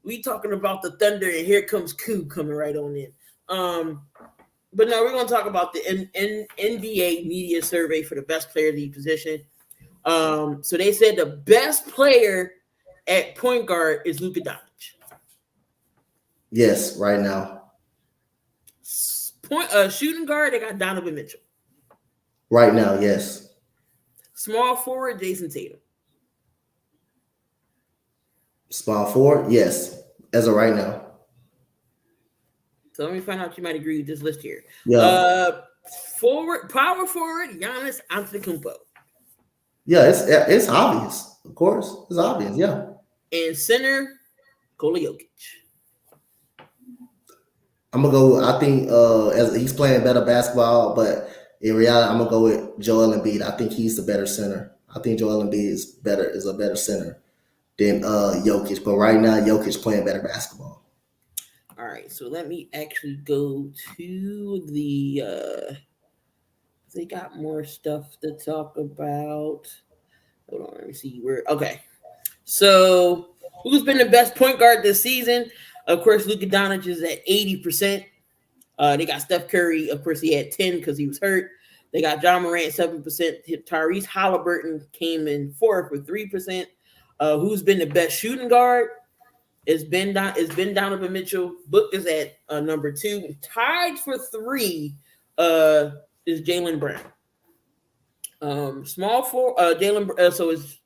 We talking about the Thunder, and here comes Coup coming right on in. But no, we're gonna talk about the NBA media survey for the best player of the position. So they said the best player at point guard is Luka Doncic. Yes, right now. Shooting guard, they got Donovan Mitchell. Right now, yes. Small forward, Jason Tatum. Small forward, yes. As of right now. So let me find out you might agree with this list here. Yeah. Power forward, Giannis Antetokounmpo. Yeah, it's obvious. Of course, it's obvious. Yeah. And center, Nikola Jokic. I'm gonna go. I think as he's playing better basketball, but in reality, I'm gonna go with Joel Embiid. I think he's the better center. I think Joel Embiid is a better center than Jokic. But right now, Jokic playing better basketball. All right, so let me actually go to the. They got more stuff to talk about. Hold on, let me see where. Okay, so who's been the best point guard this season? Of course, Luka Doncic is at 80%. They got Steph Curry. Of course, he had 10 because he was hurt. They got John Morant 7%. Tyrese Halliburton came in 4th with 3%. Who's been the best shooting guard? It's been Donovan Mitchell. Book is at number 2. Tied for 3 is Jaylen Brown. Small forward, Jaylen. So it's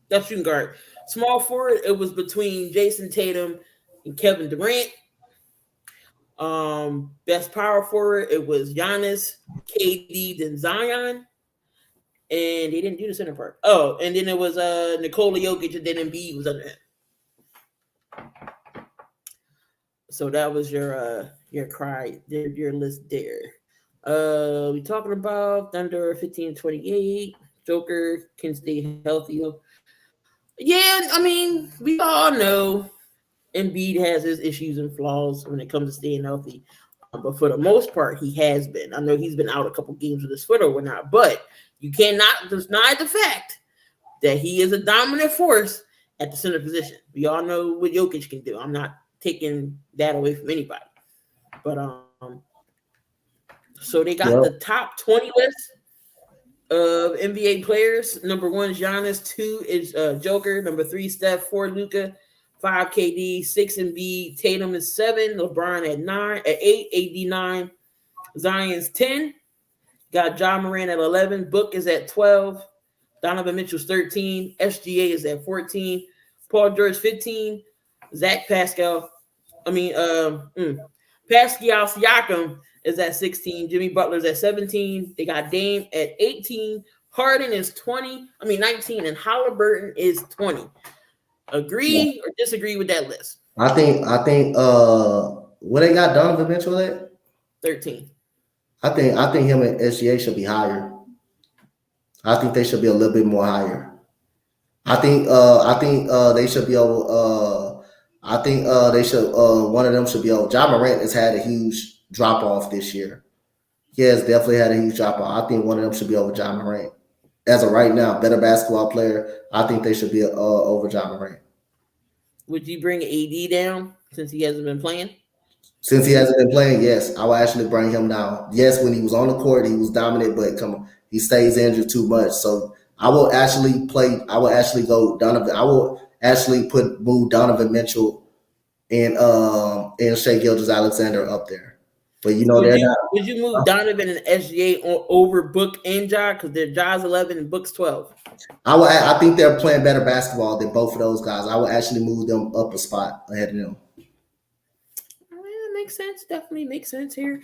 that's shooting guard. Small forward, it was between Jason Tatum and Kevin Durant. Best power forward, it was Giannis, KD, then Zion. And they didn't do the center part. Oh, and then it was Nikola Jokic, and then Embiid was under him. So that was your list there. We talking about Thunder 15-28. Joker can stay healthy. Yeah, I mean, we all know Embiid has his issues and flaws when it comes to staying healthy. But for the most part, he has been. I know he's been out a couple games with his foot or whatnot, but you cannot deny the fact that he is a dominant force at the center position. We all know what Jokic can do. I'm not taking that away from anybody. But so they got the top 20 list of NBA players. Number 1 is Giannis, 2 is Joker, number 3 Steph, 4 Luka, 5 KD, 6 Embiid, Tatum is 7, LeBron at 8, AD 9, Zion's 10. Got Ja Morant at 11, Book is at 12, Donovan Mitchell's 13, SGA is at 14, Paul George 15, Pascal Siakam is at 16, Jimmy Butler's at 17. They got Dame at 18, Harden is 19, and Halliburton is 20. Agree or disagree with that list? I think what they got Donovan Mitchell at? 13. I think him and SGA should be higher. I think they should be a little bit more higher. I think they should be over. One of them should be over. Ja Morant has had a huge drop off this year. He has definitely had a huge drop off. I think one of them should be over Ja Morant. As of right now, better basketball player. I think they should be over Ja Morant. Would you bring AD down since he hasn't been playing? Since he hasn't been playing, yes, I will actually bring him down. Yes, when he was on the court, he was dominant, but he stays injured too much. So I will actually go Donovan. I will actually move Donovan Mitchell and Shai Gilgeous-Alexander up there. But would you move Donovan and SGA over Book and Ja because they're Ja's 11 and Book's 12? I think they're playing better basketball than both of those guys. I will actually move them up a spot ahead of them. Makes sense. Definitely makes sense here.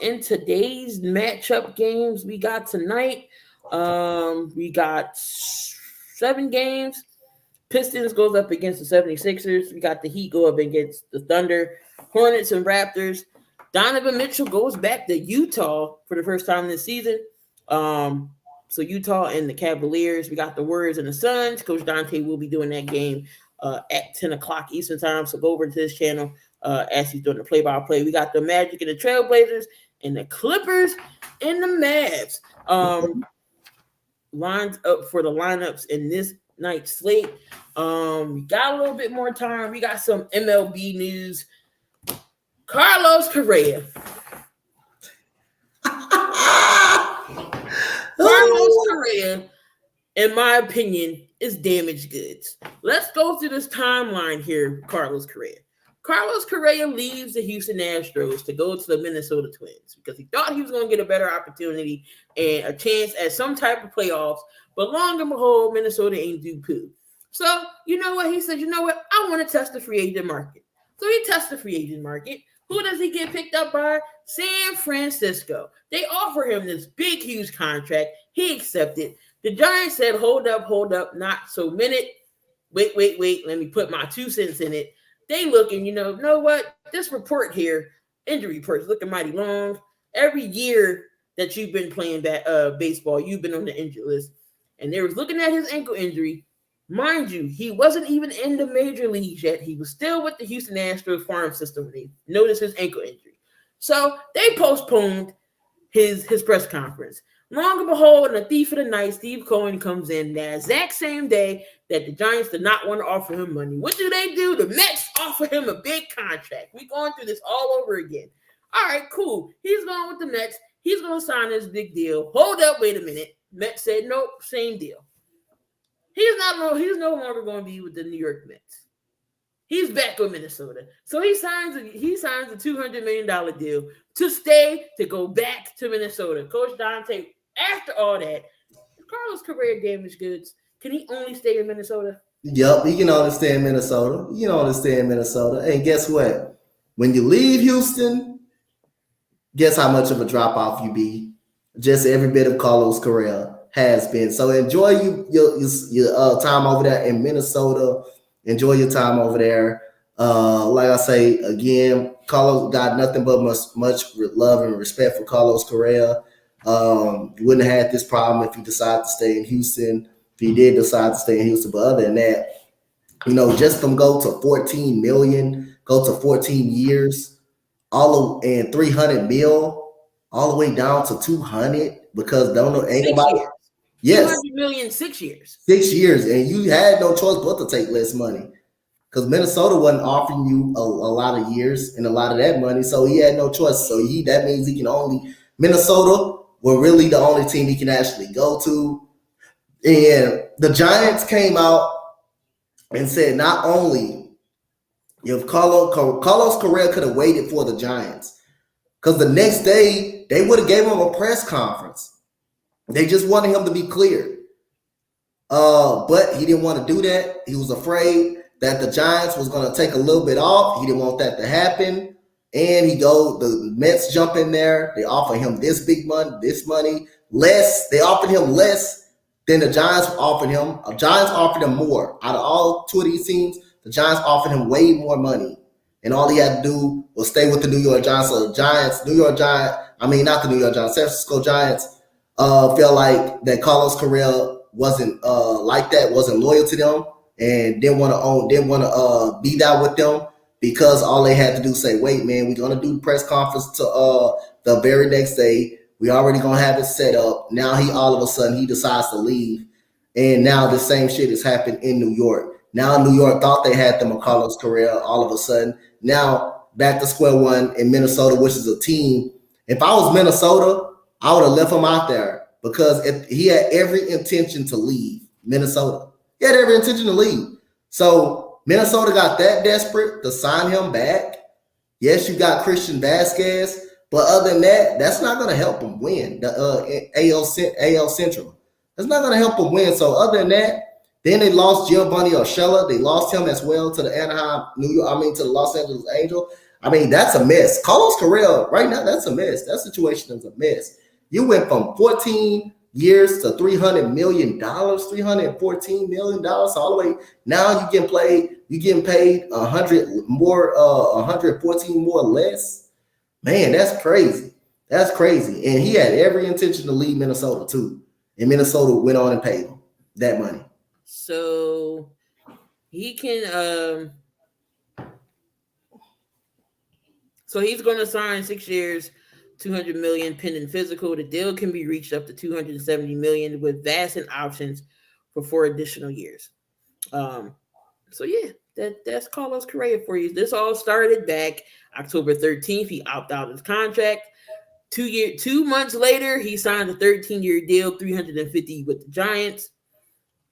In today's matchup games we got tonight, we got 7 games. Pistons goes up against the 76ers. We got the Heat go up against the Thunder, Hornets and Raptors. Donovan Mitchell goes back to Utah for the first time this season. So Utah and the Cavaliers. We got the Warriors and the Suns. Coach Donte will be doing that game at 10 o'clock Eastern time. So go over to his channel as he's doing the play-by-play. We got the Magic and the Trailblazers and the Clippers and the Mavs. Lines up for the lineups in this night's slate. We got a little bit more time. We got some MLB news. Carlos Correa. Carlos Correa, in my opinion, is damaged goods. Let's go through this timeline here, Carlos Correa. Carlos Correa leaves the Houston Astros to go to the Minnesota Twins because he thought he was going to get a better opportunity and a chance at some type of playoffs. But long and behold, Minnesota ain't do poo. So, you know what? He said, you know what? I want to test the free agent market. So he tests the free agent market. Who does he get picked up by? San Francisco. They offer him this big, huge contract. He accepted. The Giants said, hold up, not so minute. Wait. Let me put my 2 cents in it. They looking, you know what? This report here, injury reports looking mighty long. Every year that you've been playing baseball, you've been on the injury list. And they was looking at his ankle injury. Mind you, he wasn't even in the major leagues yet. He was still with the Houston Astros farm system when they noticed his ankle injury. So they postponed his press conference. Long and behold, and a thief of the night, Steve Cohen comes in that exact same day that the Giants did not want to offer him money. What do? The Mets offer him a big contract. We're going through this all over again. All right, cool. He's going with the Mets. He's going to sign this big deal. Hold up, wait a minute. Mets said, nope, same deal. He's no longer going to be with the New York Mets. He's back with Minnesota. So he signs a $200 million deal to go back to Minnesota. Coach Donte, after all that, Carlos Correa damaged goods. Can he only stay in Minnesota? Yep, he can only stay in Minnesota. And guess what? When you leave Houston, guess how much of a drop-off you be? Just every bit of Carlos Correa has been. So enjoy your time over there in Minnesota. Enjoy your time over there. Like I say, again, Carlos got nothing but much love and respect for Carlos Correa. Wouldn't have had this problem if he decided to stay in Houston. If he did decide to stay in Houston. But other than that, just from go to $14 million, go to 14 years, and $300 million, all the way down to $200 because ain't nobody. Yes. 200 million, 6 years. 6 years, and you had no choice but to take less money because Minnesota wasn't offering you a lot of years and a lot of that money, so he had no choice. So that means he can only Minnesota were really the only team he can actually go to. And the Giants came out and said not only if Carlos Correa could have waited for the Giants, because the next day they would have gave him a press conference. They just wanted him to be cleared. But he didn't want to do that. He was afraid that the Giants was going to take a little bit off. He didn't want that to happen. And the Mets jump in there. They offer him this money, less. They offered him less than the Giants offered him. The Giants offered him more. Out of all two of these teams, the Giants offered him way more money. And all he had to do was stay with the New York Giants. So the Giants, not the New York Giants, San Francisco Giants felt like that Carlos Correa wasn't like that, wasn't loyal to them, and didn't want to be there with them because all they had to do say, wait, man, we're gonna do the press conference to the very next day. We already gonna have it set up. Now all of a sudden he decides to leave, and now the same shit has happened in New York. Now New York thought they had them on Carlos Correa. All of a sudden, now back to square one in Minnesota, which is a team. If I was Minnesota, I would have left him out there because he had every intention to leave Minnesota. He had every intention to leave. So Minnesota got that desperate to sign him back. Yes, you got Christian Vasquez, but other than that, that's not going to help him win the AL Central. That's not going to him win. So other than that, then they lost Giovanni Urshela. They lost him as well to the to the Los Angeles Angels. That's a mess. Carlos Correa, right now, that's a mess. That situation is a mess. You went from 14 years to $300 million, $314 million. So all the way now you getting paid 100 more, 114 more less. Man, that's crazy. That's crazy. And he had every intention to leave Minnesota too. And Minnesota went on and paid him that money. So he can so he's going to sign 6 years, $200 million pending physical. The deal can be reached up to $270 million with vesting options for 4 additional years. So yeah, that's Carlos Correa for you. This all started back October 13th. He opted out of his contract. 2 months later, he signed a 13-year deal, $350 with the Giants.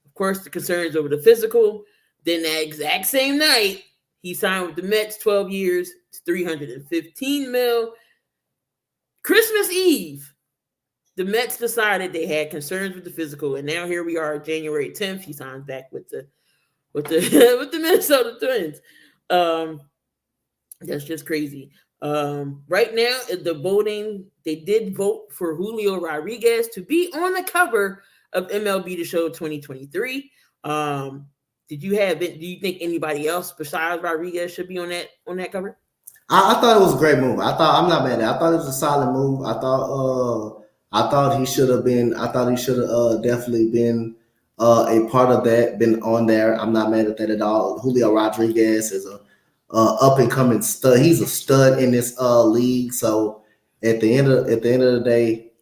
Of course, the concerns over the physical. Then that exact same night, he signed with the Mets, 12 years, $315 million. Christmas Eve, the Mets decided they had concerns with the physical, and now here we are, January 10th. He signs back with the with the Minnesota Twins. That's just crazy. Right now, the voting, they did vote for Julio Rodriguez to be on the cover of MLB The Show 2023. Do you think anybody else besides Rodriguez should be on that cover? I thought it was a great move. I'm not mad at it. I thought it was a solid move. I thought he should have been. I thought he should have definitely been a part of that. Been on there. I'm not mad at that at all. Julio Rodriguez is a up and coming stud. He's a stud in this league. So at the end of the day,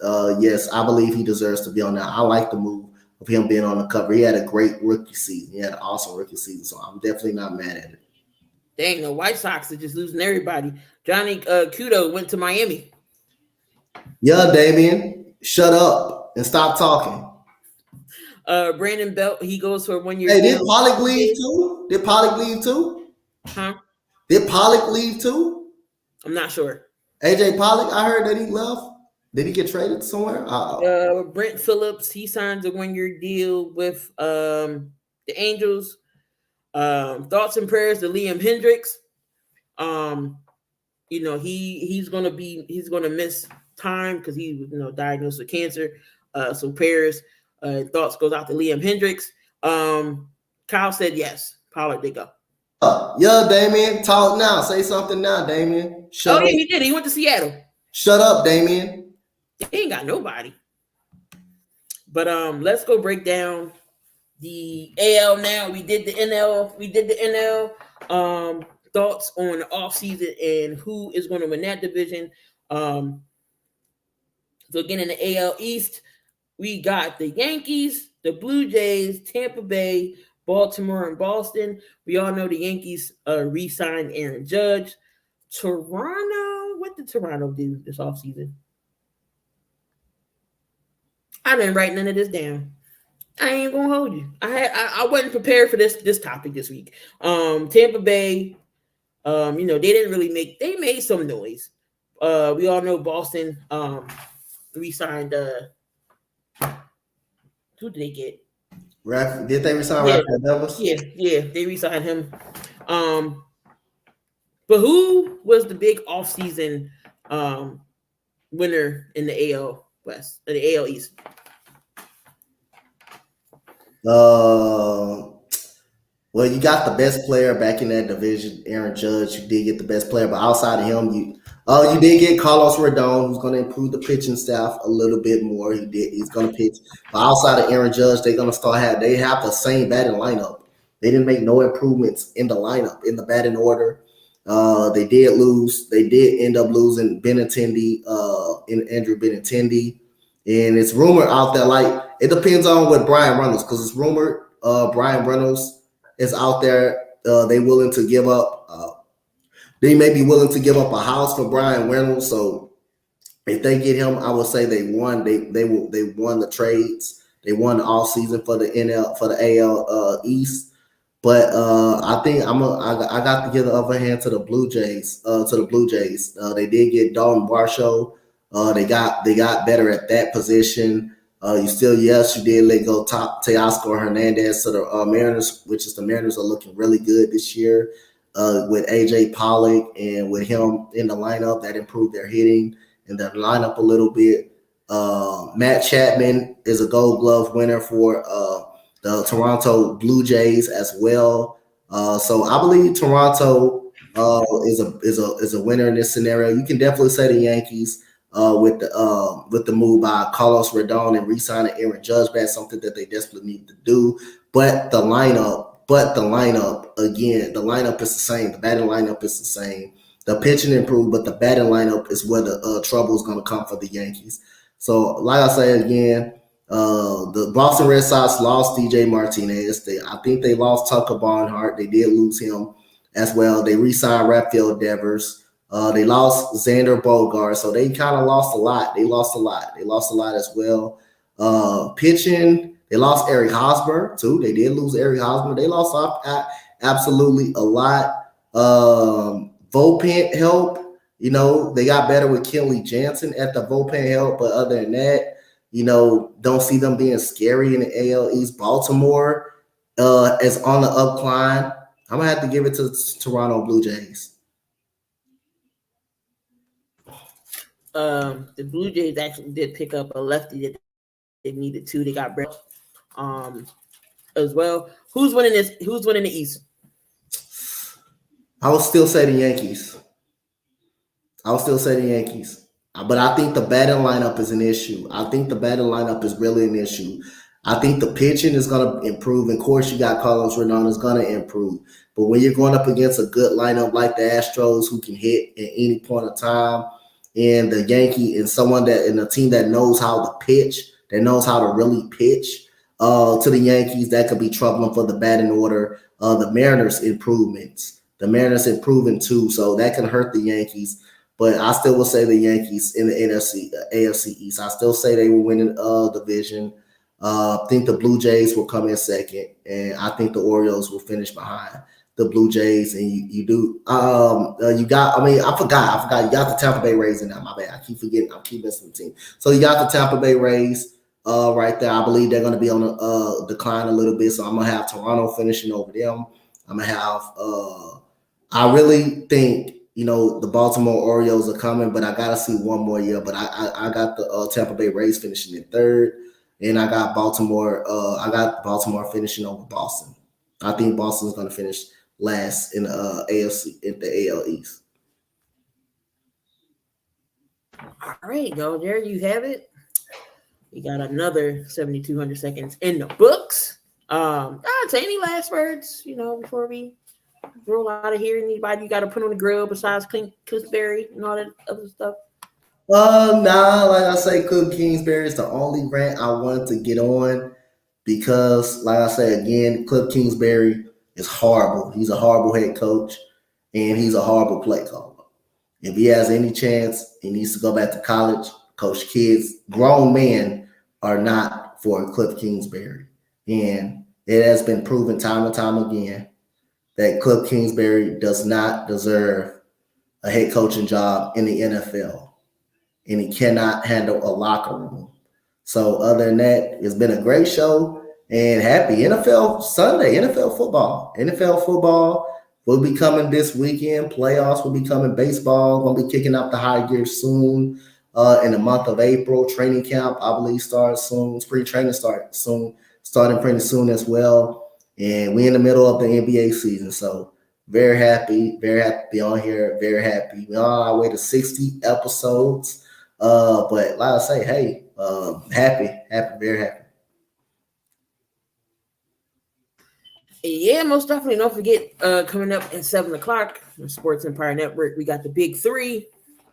yes, I believe he deserves to be on there. I like the move of him being on the cover. He had a great rookie season. He had an awesome rookie season. So I'm definitely not mad at it. Dang, the White Sox are just losing everybody. Johnny Cueto went to Miami. Yeah, Damian, shut up and stop talking. Brandon Belt, he goes for a 1 year. Hey, did Pollock leave too? Huh? Did Pollock leave too? I'm not sure. AJ Pollock, I heard that he left. Did he get traded somewhere? Brent Phillips, he signs a 1 year deal with the Angels. Thoughts and prayers to Liam Hendricks. He's gonna miss time because he was diagnosed with cancer. So prayers, thoughts goes out to Liam Hendricks. Kyle said yes. Pollard did go. Yeah, Damien, talk now. Say something now, Damien. Shut up. He did. He went to Seattle. Shut up, Damien. He ain't got nobody. But let's go break down the AL now. We did the NL. Thoughts on the offseason and who is going to win that division. So again, in the AL East, we got the Yankees, the Blue Jays, Tampa Bay, Baltimore, and Boston. We all know the Yankees re-signed Aaron Judge. Toronto, what did Toronto do this offseason? I didn't write none of this down. I ain't gonna hold you. I wasn't prepared for this topic this week. Tampa Bay, they didn't really they made some noise. We all know Boston re-signed who did they get? Did they resign Rafael Devers? Yeah, they re-signed him. But who was the big offseason winner in the AL West, or the AL East? Well, you got the best player back in that division, Aaron Judge. You did get the best player, but outside of him, you did get Carlos Rodon, who's going to improve the pitching staff a little bit more. He's going to pitch. But outside of Aaron Judge, they're going to they have the same batting lineup. They didn't make no improvements in the lineup, in the batting order. They did lose. They did end up losing Benintendi, in Andrew Benintendi. And it's rumored out there, like, it depends on what Brian Reynolds, because it's rumored Brian Reynolds is out there. They willing to give up. They may be willing to give up a house for Brian Reynolds. So if they get him, I would say they won. They won the trades. They won all season for the AL East. But I think I got to give the upper hand to the Blue Jays. They did get Dalton Varsho. They got better at that position. You did let go Teoscar Hernandez to the Mariners, which is the Mariners are looking really good this year with AJ Pollock, and with him in the lineup that improved their hitting and their lineup a little bit. Matt Chapman is a Gold Glove winner for the Toronto Blue Jays as well. So I believe Toronto is a winner in this scenario. You can definitely say the Yankees. With the move by Carlos Rodon and re-signing Aaron Judge, that's something that they desperately need to do. But the lineup again, the lineup is the same. The batting lineup is the same. The pitching improved, but the batting lineup is where the trouble is going to come for the Yankees. So, like I say again, the Boston Red Sox lost DJ Martinez. I think they lost Tucker Barnhart. They did lose him as well. They re-signed Rafael Devers. They lost Xander Bogaerts, so they kind of lost a lot. They lost a lot as well. Pitching, they lost Eric Hosmer too. They did lose Eric Hosmer. They lost absolutely a lot. Bullpen help, they got better with Kenley Jansen at the bullpen help, but other than that, don't see them being scary in the AL East. Baltimore is on the upcline. I'm gonna have to give it to Toronto Blue Jays. The Blue Jays actually did pick up a lefty that they needed to. They got Brett as well. Who's winning this? Who's winning the East? I would still say the Yankees. But I think the batting lineup is an issue. I think the batting lineup is really an issue. I think the pitching is going to improve. Of course, you got Carlos Rodon is going to improve. But when you're going up against a good lineup like the Astros, who can hit at any point of time, and the Yankee and someone that in a team that knows how to pitch, that knows how to really pitch to the Yankees, that could be troubling for the batting order. The Mariners improvements. The Mariners improving too, so that can hurt the Yankees. But I still will say the Yankees in the AFC East. I still say they will win the division. I think the Blue Jays will come in second, and I think the Orioles will finish behind the Blue Jays. And I forgot. You got the Tampa Bay Rays in there. My bad. I keep forgetting. I keep missing the team. So you got the Tampa Bay Rays right there. I believe they're going to be on a decline a little bit. So I'm going to have Toronto finishing over them. I'm going to have I really think, the Baltimore Orioles are coming, but I got to see one more year. But I got the Tampa Bay Rays finishing in third. And I got Baltimore. Baltimore finishing over Boston. I think Boston's going to finish last in the AL East. All right, y'all. There you have it. We got another 7,200 seconds in the books. Any last words? Before we roll out of here. Anybody you got to put on the grill besides Clint Cusberry and all that other stuff? Nah, like I say, Cliff Kingsbury is the only rant I wanted to get on because, like I say again, Cliff Kingsbury is horrible. He's a horrible head coach and he's a horrible play caller. If he has any chance, he needs to go back to college, coach kids. Grown men are not for Cliff Kingsbury. And it has been proven time and time again that Cliff Kingsbury does not deserve a head coaching job in the NFL. And he cannot handle a locker room. So other than that, it's been a great show and happy NFL Sunday, NFL football will be coming this weekend. Playoffs will be coming. Baseball will be kicking up the high gear soon. In the month of April, training camp, I believe, starts soon. Spring training starts soon, starting pretty soon as well. And we're in the middle of the NBA season. So very happy to be on here. Very happy. We're on our way to 60 episodes. But like I say, hey, happy, very happy. Yeah, most definitely. Don't forget, coming up at 7 o'clock on Sports Empire Network, we got the Big Three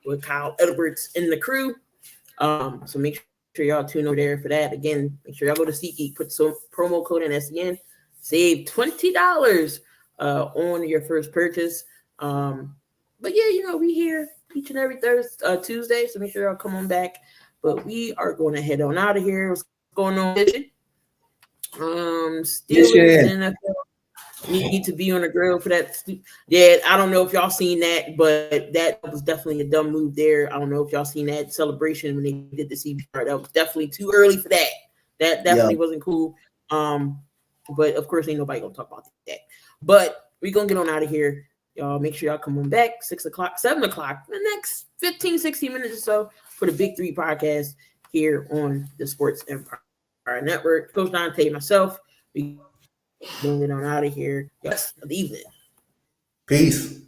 with Kyle Edwards and the crew. So make sure y'all tune over there for that. Again, make sure y'all go to SeatGeek, put some promo code in SEN, save $20 on your first purchase. But yeah, we here each and every Tuesday, so make sure y'all come on back. But we are going to head on out of here. What's going on, Vision? Steelers and NFL need to be on the grill for that. Yeah, I don't know if y'all seen that, but that was definitely a dumb move there. I don't know if y'all seen that celebration when they did the CPR. That was definitely too early for that. That definitely wasn't cool. But of course, ain't nobody gonna talk about that. But we're gonna get on out of here. Y'all make sure y'all come on back 6 o'clock, 7 o'clock, the next 15, 16 minutes or so for the Big Three podcast here on the Sports Empire Network. Coach Donte, myself, we moving on out of here. Yes, of the evening. Peace.